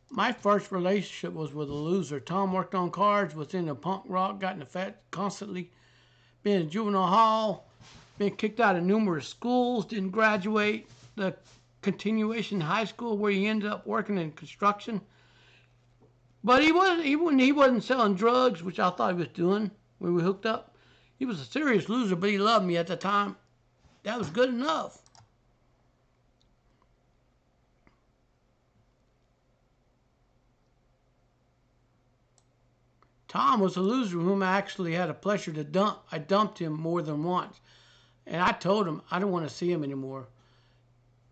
My first relationship was with a loser. Tom worked on cars, was into punk rock, got in a fight constantly, been in juvenile hall, been kicked out of numerous schools, didn't graduate the continuation high school where he ended up working in construction. But he wasn't selling drugs, which I thought he was doing when we hooked up. He was a serious loser, but he loved me at the time. That was good enough. Tom was a loser whom I actually had a pleasure to dump. I dumped him more than once. And I told him I don't want to see him anymore.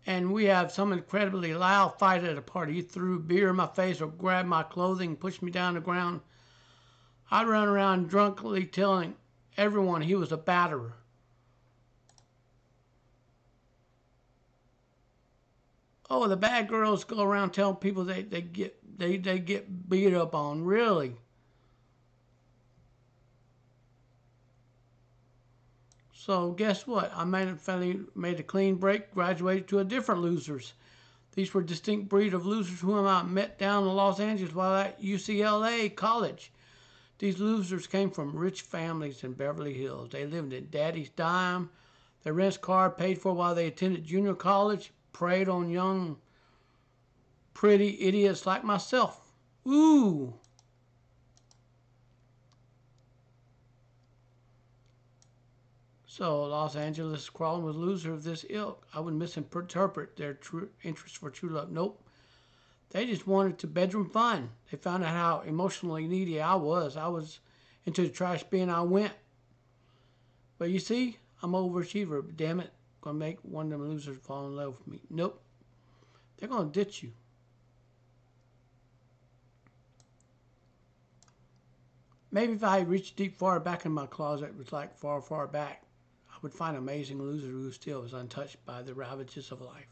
And we have some incredibly loud fight at a party. He threw beer in my face or grabbed my clothing, pushed me down the ground. I'd run around drunkenly telling everyone he was a batterer. Oh, the bad girls go around telling people they get beat up on. Really? So guess what? I made a clean break, graduated to a different losers. These were distinct breed of losers whom I met down in Los Angeles while at UCLA College. These losers came from rich families in Beverly Hills. They lived in daddy's dime. Their rent's car paid for while they attended junior college, preyed on young, pretty idiots like myself. Ooh. So Los Angeles crawling with losers of this ilk. I would misinterpret their true interest for true love. Nope. They just wanted to bedroom fun. They found out how emotionally needy I was. I was into the trash bin I went. But you see, I'm an overachiever. But damn it, gonna make one of them losers fall in love with me. Nope. They're gonna ditch you. Maybe if I reached deep far back in my closet, it was like far, far back, I would find an amazing loser who still was untouched by the ravages of life.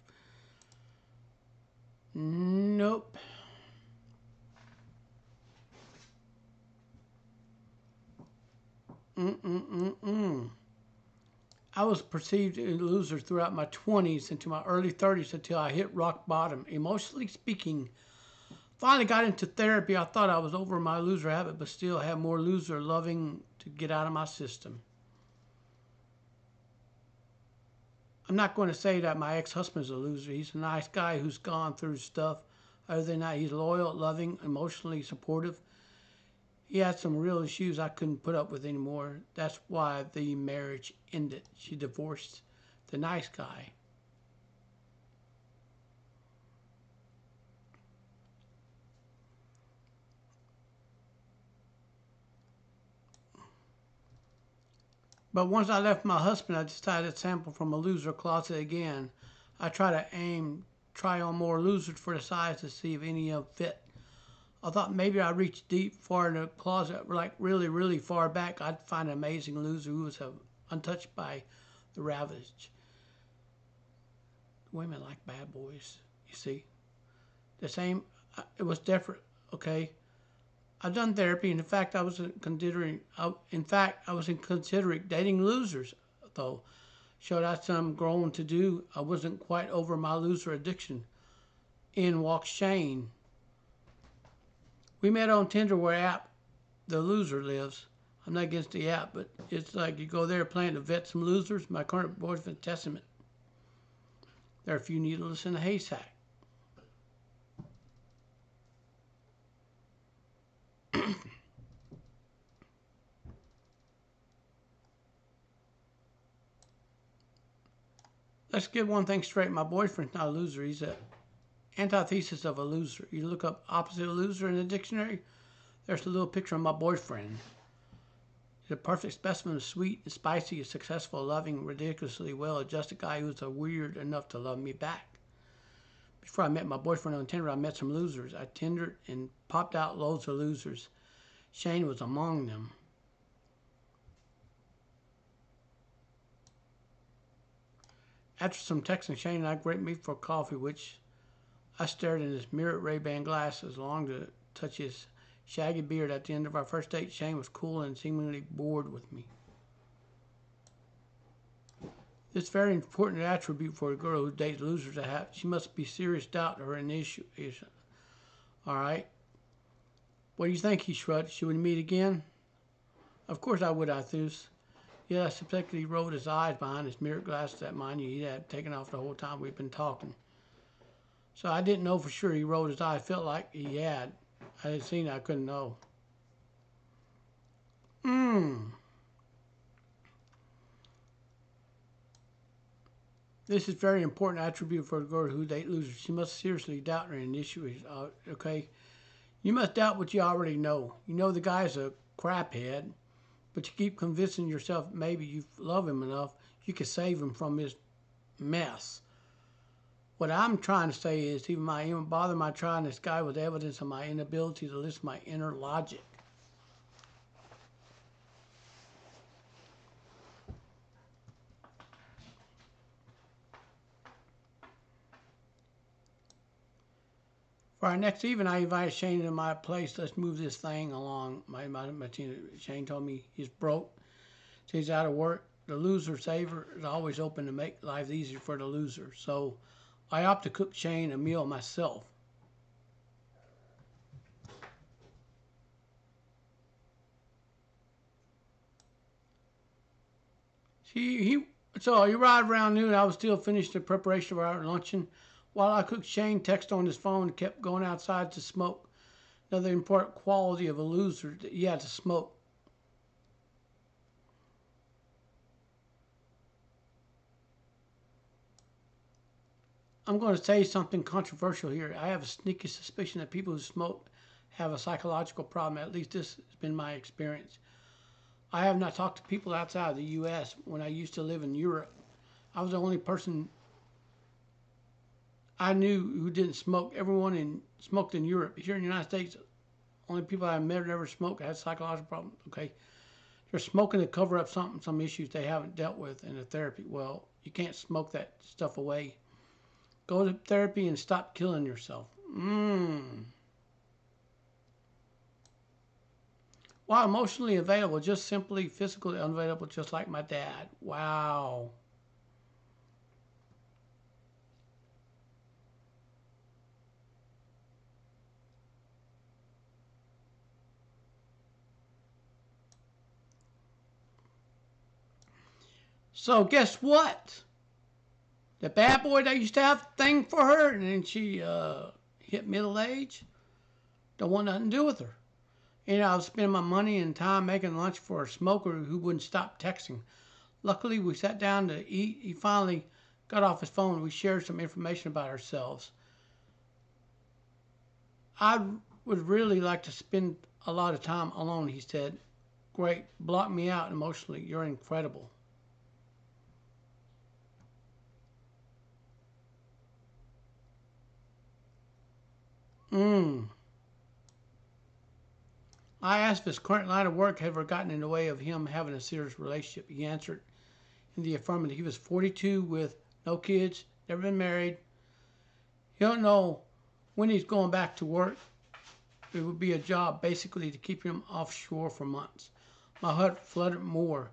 Nope. I was perceived as a loser throughout my 20s into my early 30s until I hit rock bottom. Emotionally speaking, finally got into therapy. I thought I was over my loser habit, but still had more loser loving to get out of my system. I'm not going to say that my ex-husband's a loser. He's a nice guy who's gone through stuff. Other than that, he's loyal, loving, emotionally supportive. He had some real issues I couldn't put up with anymore. That's why the marriage ended. She divorced the nice guy. But once I left my husband, I decided to sample from a loser closet again. I try on more losers for the size to see if any of them fit. I thought maybe I reached deep far in the closet, like really, really far back, I'd find an amazing loser who was untouched by the ravage. Women like bad boys, you see. The same, it was different, okay? I've done therapy, and in fact, I was considering dating losers, though. Showed out some growing to do. I wasn't quite over my loser addiction. In walks Shane. We met on Tinder, where app the loser lives. I'm not against the app, but it's like you go there planning to vet some losers. My current boyfriend's testament. There are a few needles in a haystack. Let's get one thing straight. My boyfriend's not a loser. He's an antithesis of a loser. You look up opposite of loser in the dictionary, there's a little picture of my boyfriend. He's a perfect specimen of sweet and spicy, a successful, loving, ridiculously well-adjusted guy who's weird enough to love me back. Before I met my boyfriend on Tinder, I met some losers. I Tindered and popped out loads of losers. Shane was among them. After some texting, Shane and I grabbed me for coffee, which I stared in his mirrored Ray-Ban glasses, longed to touch his shaggy beard. At the end of our first date, Shane was cool and seemingly bored with me. This very important attribute for a girl who dates losers to have. She must be serious doubt or an issue. All right. What do you think? He shrugged. Should we meet again? Of course I would, I thought. Yet I suspected he rolled his eyes behind his mirrored glasses. That, mind you, he had taken off the whole time we've been talking. So I didn't know for sure he rolled his eyes. Felt like he had. I had seen it. I couldn't know. This is very important attribute for a girl who dates losers. She must seriously doubt her an issue. Okay? You must doubt what you already know. You know the guy's a craphead, but you keep convincing yourself maybe you love him enough, you can save him from his mess. What I'm trying to say is, even bother my trying this guy with evidence of my inability to listen to my inner logic. For our next evening, I invited Shane to my place. Let's move this thing along. Shane told me he's broke. So he's out of work. The loser saver is always open to make life easier for the loser. So I opt to cook Shane a meal myself. So he arrived around noon. I was still finishing the preparation of our luncheon. While I cooked, Shane texted on his phone and kept going outside to smoke. Another important quality of a loser, that you had to smoke. I'm going to say something controversial here. I have a sneaky suspicion that people who smoke have a psychological problem. At least this has been my experience. I have not talked to people outside of the U.S. When I used to live in Europe, I was the only person I knew who didn't smoke. Everyone smoked in Europe. Here in the United States, only people I met never smoked had psychological problems. Okay, they're smoking to cover up some issues they haven't dealt with in the therapy. Well, you can't smoke that stuff away. Go to therapy and stop killing yourself. While emotionally available, just simply physically unavailable, just like my dad. Wow. So guess what? The bad boy that used to have a thing for her, and then she hit middle age, don't want nothing to do with her. And I was spending my money and time making lunch for a smoker who wouldn't stop texting. Luckily, we sat down to eat. He finally got off his phone. We shared some information about ourselves. I would really like to spend a lot of time alone, he said. Great. Block me out emotionally. You're incredible. I asked if his current line of work had ever gotten in the way of him having a serious relationship. He answered in the affirmative. He was 42 with no kids, never been married. He don't know when he's going back to work. It would be a job basically to keep him offshore for months. My heart fluttered more.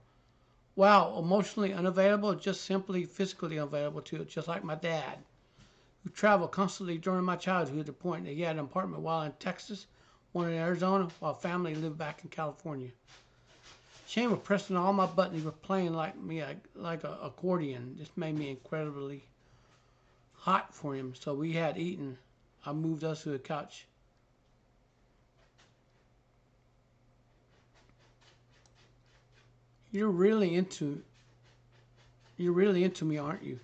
Wow, emotionally unavailable, just simply physically unavailable too, just like my dad, who traveled constantly during my childhood to the point that he had an apartment while in Texas, one in Arizona, while family lived back in California. Shane was pressing all my buttons. He was playing like an accordion. This made me incredibly hot for him. So we had eaten. I moved us to the couch. You're really into me, aren't you?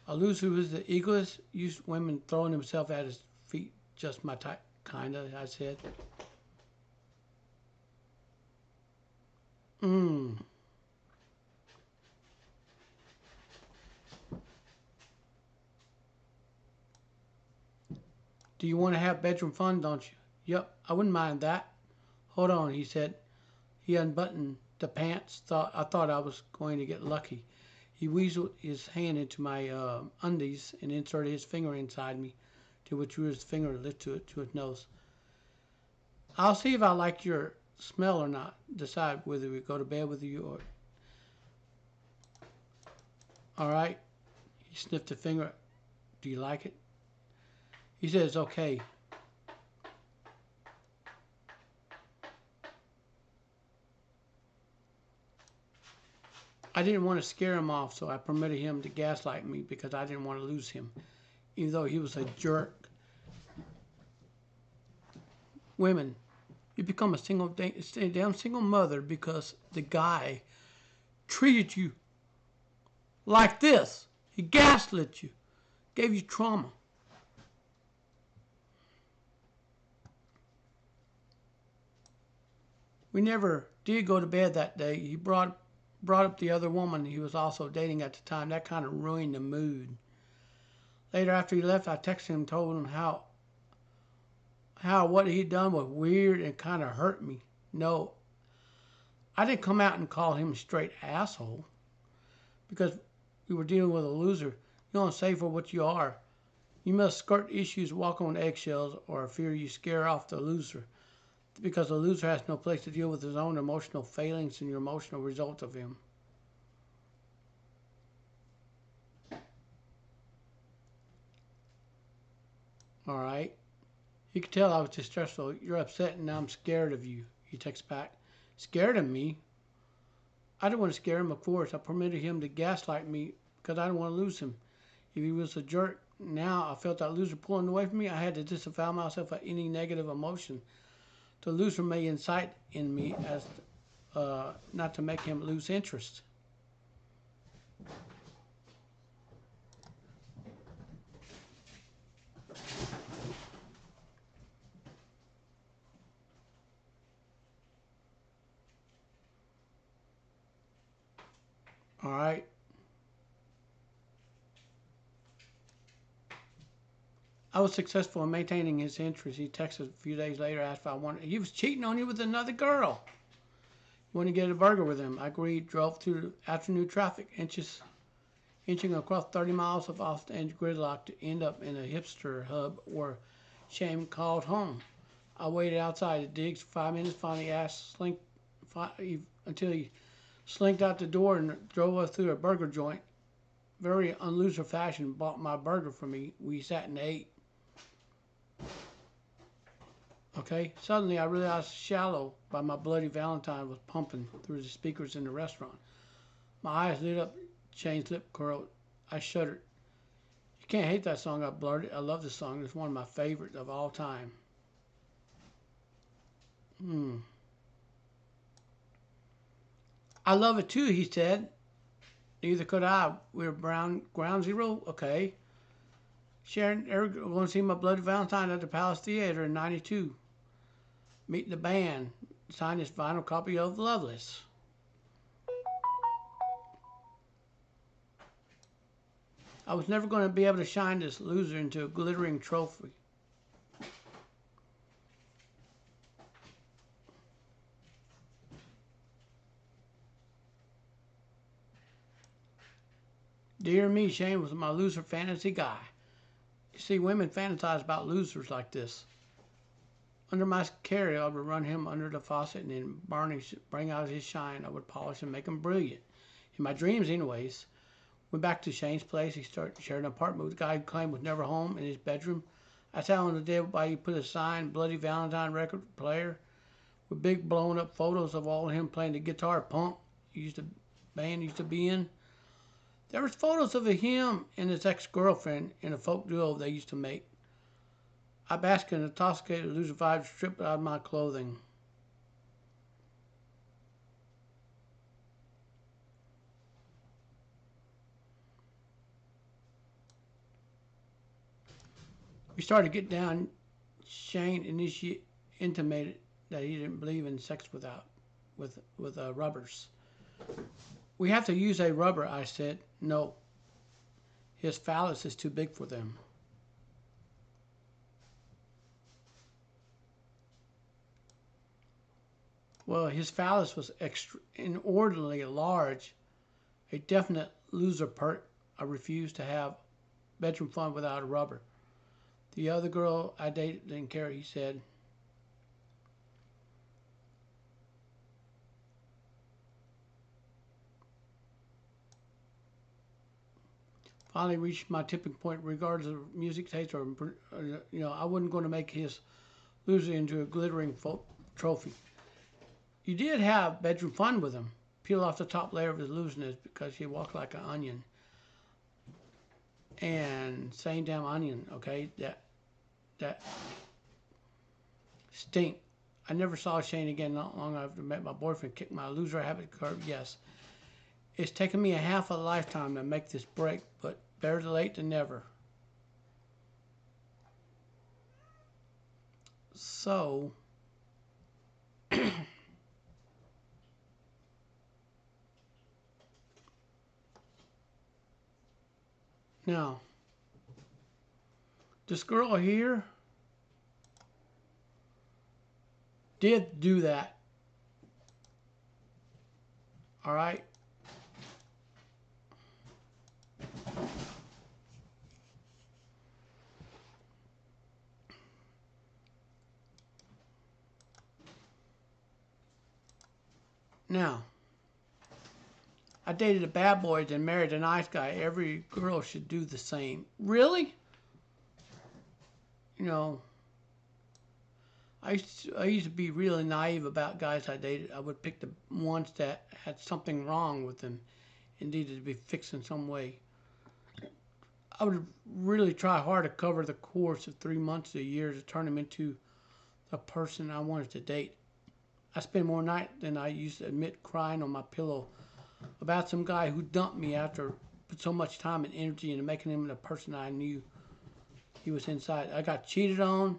A loser who is the egoist, used women throwing himself at his feet. Just my type, kinda, I said. Do you want to have bedroom fun, don't you? Yep, I wouldn't mind that. Hold on, he said. He unbuttoned the pants. I thought I was going to get lucky. He weaseled his hand into my undies and inserted his finger inside me, to which drew his finger lifted to his nose. I'll see if I like your smell or not. Decide whether we go to bed with you or... All right. He sniffed the finger. Do you like it? He said it's okay. I didn't want to scare him off, so I permitted him to gaslight me because I didn't want to lose him, even though he was a jerk. Women, you become a damn single mother because the guy treated you like this. He gaslit you, gave you trauma. We never did go to bed that day. He brought up the other woman he was also dating at the time. That kind of ruined the mood. Later, after he left, I texted him and told him how what he'd done was weird and kind of hurt me. No, I didn't come out and call him a straight asshole because we were dealing with a loser. You don't say for what you are. You must skirt issues, walk on eggshells, or fear you scare off the loser, because the loser has no place to deal with his own emotional failings and your emotional result of him. All right. You could tell I was distressful. You're upset and now I'm scared of you. He texts back. Scared of me? I didn't want to scare him, of course. I permitted him to gaslight me because I didn't want to lose him. If he was a jerk, now I felt that loser pulling away from me. I had to disavow myself of any negative emotion. The loser may incite in me as not to make him lose interest. All right. I was successful in maintaining his interest. He texted a few days later, asked if I wanted. He was cheating on you with another girl. You want to get a burger with him? I agreed. Drove through afternoon traffic, inching across 30 miles of off-the-edge gridlock to end up in a hipster hub where Shane called home. I waited outside at Diggs for 5 minutes. Finally asked until he slinked out the door and drove us through a burger joint. Very unloser fashion, bought my burger for me. We sat and ate. Okay, suddenly I realized Shallow by my Bloody Valentine was pumping through the speakers in the restaurant. My eyes lit up, Shane's lip curled. I shuddered. You can't hate that song, I blurted. I love this song. It's one of my favorites of all time. I love it too, he said. Neither could I. We were ground zero, okay. Sharon, Eric, we're going to see my Bloody Valentine at the Palace Theater in '92. Meet the band. Sign this vinyl copy of Loveless. I was never going to be able to shine this loser into a glittering trophy. Dear me, Shane was my loser fantasy guy. You see, women fantasize about losers like this. Under my care, I would run him under the faucet and then bring out his shine. I would polish and make him brilliant. In my dreams, anyways. Went back to Shane's place. He started sharing an apartment with a guy who claimed was never home in his bedroom. I sat on the dead by he put a signed Bloody Valentine record player with big blown up photos of all of him playing the guitar punk band used to be in. There was photos of him and his ex-girlfriend in a folk duo they used to make. I basked in a intoxicated loser vibe, stripped out of my clothing. We started to get down. Shane intimated that he didn't believe in sex with rubbers. We have to use a rubber, I said. No, his phallus is too big for them. Well, his phallus was inordinately large, a definite loser pert. I refused to have bedroom fun without a rubber. The other girl I dated didn't care, he said. Finally reached my tipping point regardless of music taste or, I wasn't going to make his loser into a glittering trophy. You did have bedroom fun with him. Peel off the top layer of his looseness because he walked like an onion. And same damn onion, okay? That stink. I never saw Shane again not long after I met my boyfriend. Kicked my loser habit curve, yes. It's taken me a half a lifetime to make this break, but better late than never. So, now, this girl here did do that. All right? Now, I dated a bad boy and married a nice guy. Every girl should do the same. Really? You know, I used to be really naive about guys I dated. I would pick the ones that had something wrong with them and needed to be fixed in some way. I would really try hard to cover the course of 3 months to a year to turn him into the person I wanted to date. I spent more night than I used to admit crying on my pillow about some guy who dumped me after put so much time and energy into making him the person I knew he was inside. I got cheated on.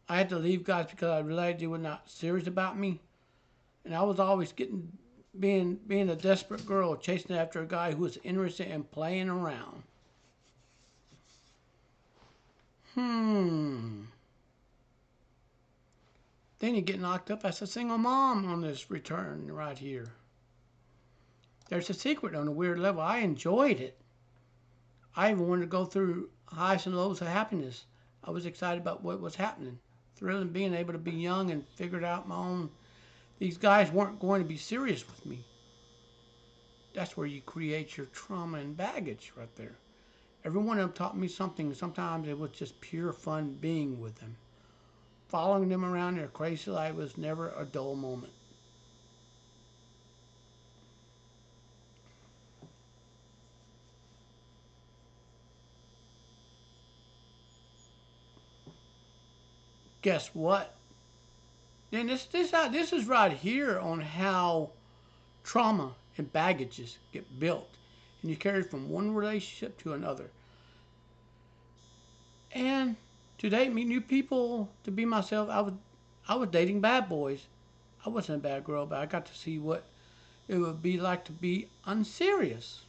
I had to leave guys because I realized they were not serious about me. And I was always being a desperate girl chasing after a guy who was interested in playing around. Then you get knocked up as a single mom on this return right here. There's a secret on a weird level. I enjoyed it. I even wanted to go through highs and lows of happiness. I was excited about what was happening. Thrilled in being able to be young and figured out my own. These guys weren't going to be serious with me. That's where you create your trauma and baggage right there. Every one of them taught me something. Sometimes it was just pure fun being with them. Following them around their crazy life was never a dull moment. Guess what? Then this is right here on how trauma and baggages get built, and you carry from one relationship to another. And to date, meet new people, to be myself. I was dating bad boys. I wasn't a bad girl, but I got to see what it would be like to be unserious.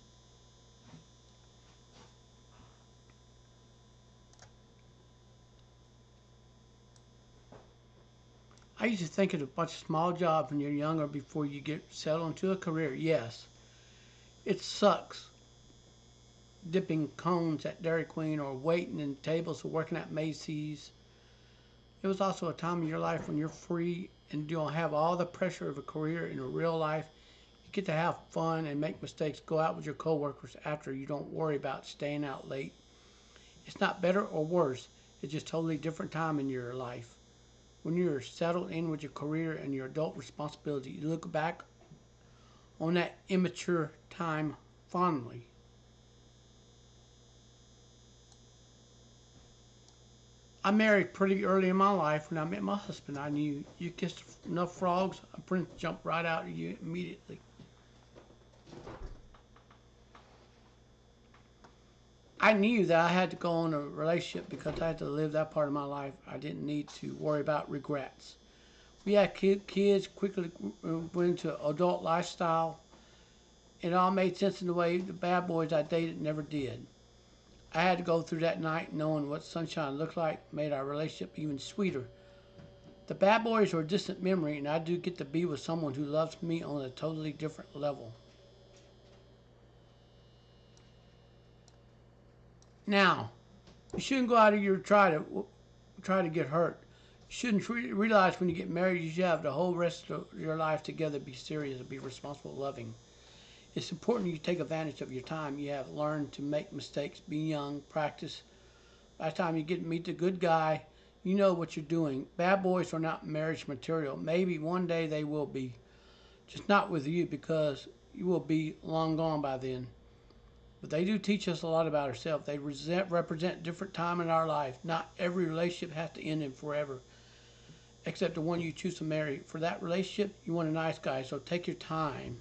I used to think of a bunch of small jobs when you're younger before you get settled into a career. Yes, it sucks. dipping cones at Dairy Queen or waiting in tables or working at Macy's. It was also a time in your life when you're free and you don't have all the pressure of a career in a real life. You get to have fun and make mistakes, go out with your coworkers after. You don't worry about staying out late. It's not better or worse. It's just totally different time in your life. When you're settled in with your career and your adult responsibility, you look back on that immature time fondly. I married pretty early in my life. When I met my husband, I knew you kissed enough frogs, a prince jumped right out of you immediately. I knew that I had to go on a relationship because I had to live that part of my life. I didn't need to worry about regrets. We had kids, quickly went into adult lifestyle. It all made sense in the way the bad boys I dated never did. I had to go through that night knowing what sunshine looked like, made our relationship even sweeter. The bad boys are a distant memory, and I do get to be with someone who loves me on a totally different level. Now, you shouldn't go out of your try to get hurt. You shouldn't realize when you get married you should have the whole rest of your life together, be serious, and be responsible, loving. It's important you take advantage of your time. You have learned to make mistakes, be young, practice. By the time you get to meet the good guy, you know what you're doing. Bad boys are not marriage material. Maybe one day they will be. Just not with you because you will be long gone by then. But they do teach us a lot about ourselves. They represent different time in our life. Not every relationship has to end in forever, except the one you choose to marry. For that relationship, you want a nice guy, so take your time.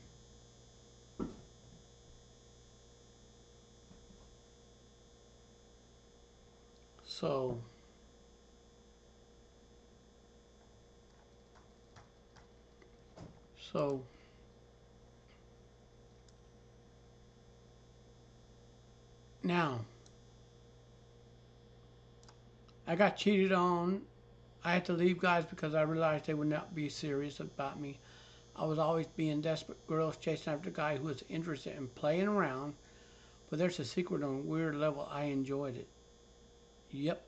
So, so now, I got cheated on. I had to leave guys because I realized they would not be serious about me. I was always being desperate. Girls chasing after a guy who was interested in playing around. But there's a secret on a weird level. I enjoyed it. Yep.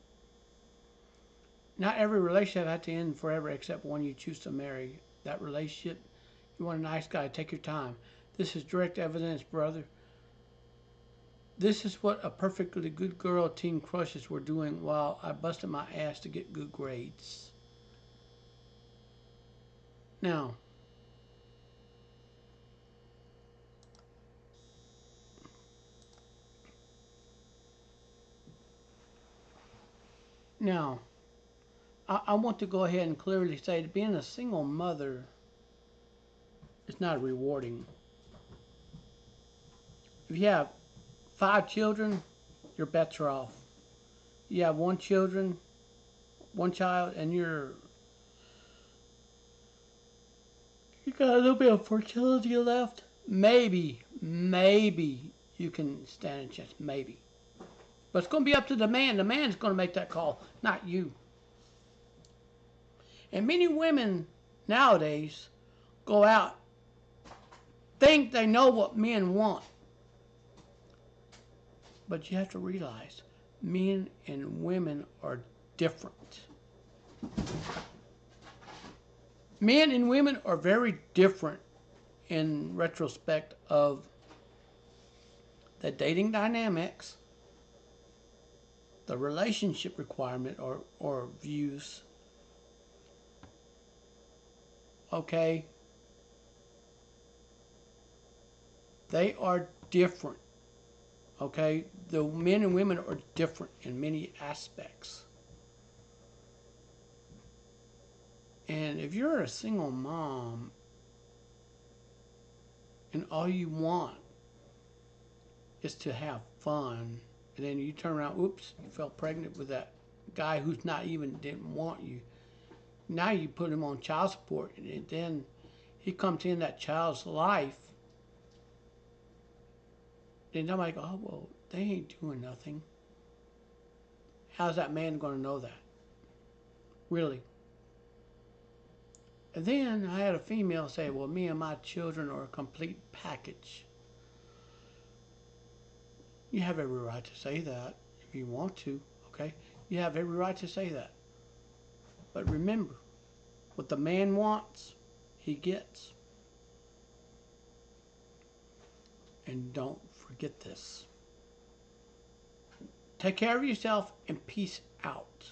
Not every relationship has to end forever except one you choose to marry. That relationship, you want a nice guy, take your time. This is direct evidence, brother. This is what a perfectly good girl teen crushes were doing while I busted my ass to get good grades. Now, now, I want to go ahead and clearly say that being a single mother is not rewarding. If you have 5 children, your bets are off. You have one child, and you got a little bit of fertility left. Maybe you can stand a chance. Maybe, but it's going to be up to the man. The man's going to make that call, not you. And many women nowadays go out, think they know what men want, but you have to realize men and women are different. Men and women are very different in retrospect of the dating dynamics, the relationship requirement or views. Okay, they are different. Okay, the men and women are different in many aspects. And if you're a single mom and all you want is to have fun, and then you turn around, oops, you fell pregnant with that guy who's not even didn't want you. Now you put him on child support, and then he comes in that child's life. Then somebody go, oh well, they ain't doing nothing. How's that man going to know that? Really? And then I had a female say, well, me and my children are a complete package. You have every right to say that if you want to, okay? You have every right to say that. But remember, what the man wants, he gets. And don't forget this. Take care of yourself and peace out.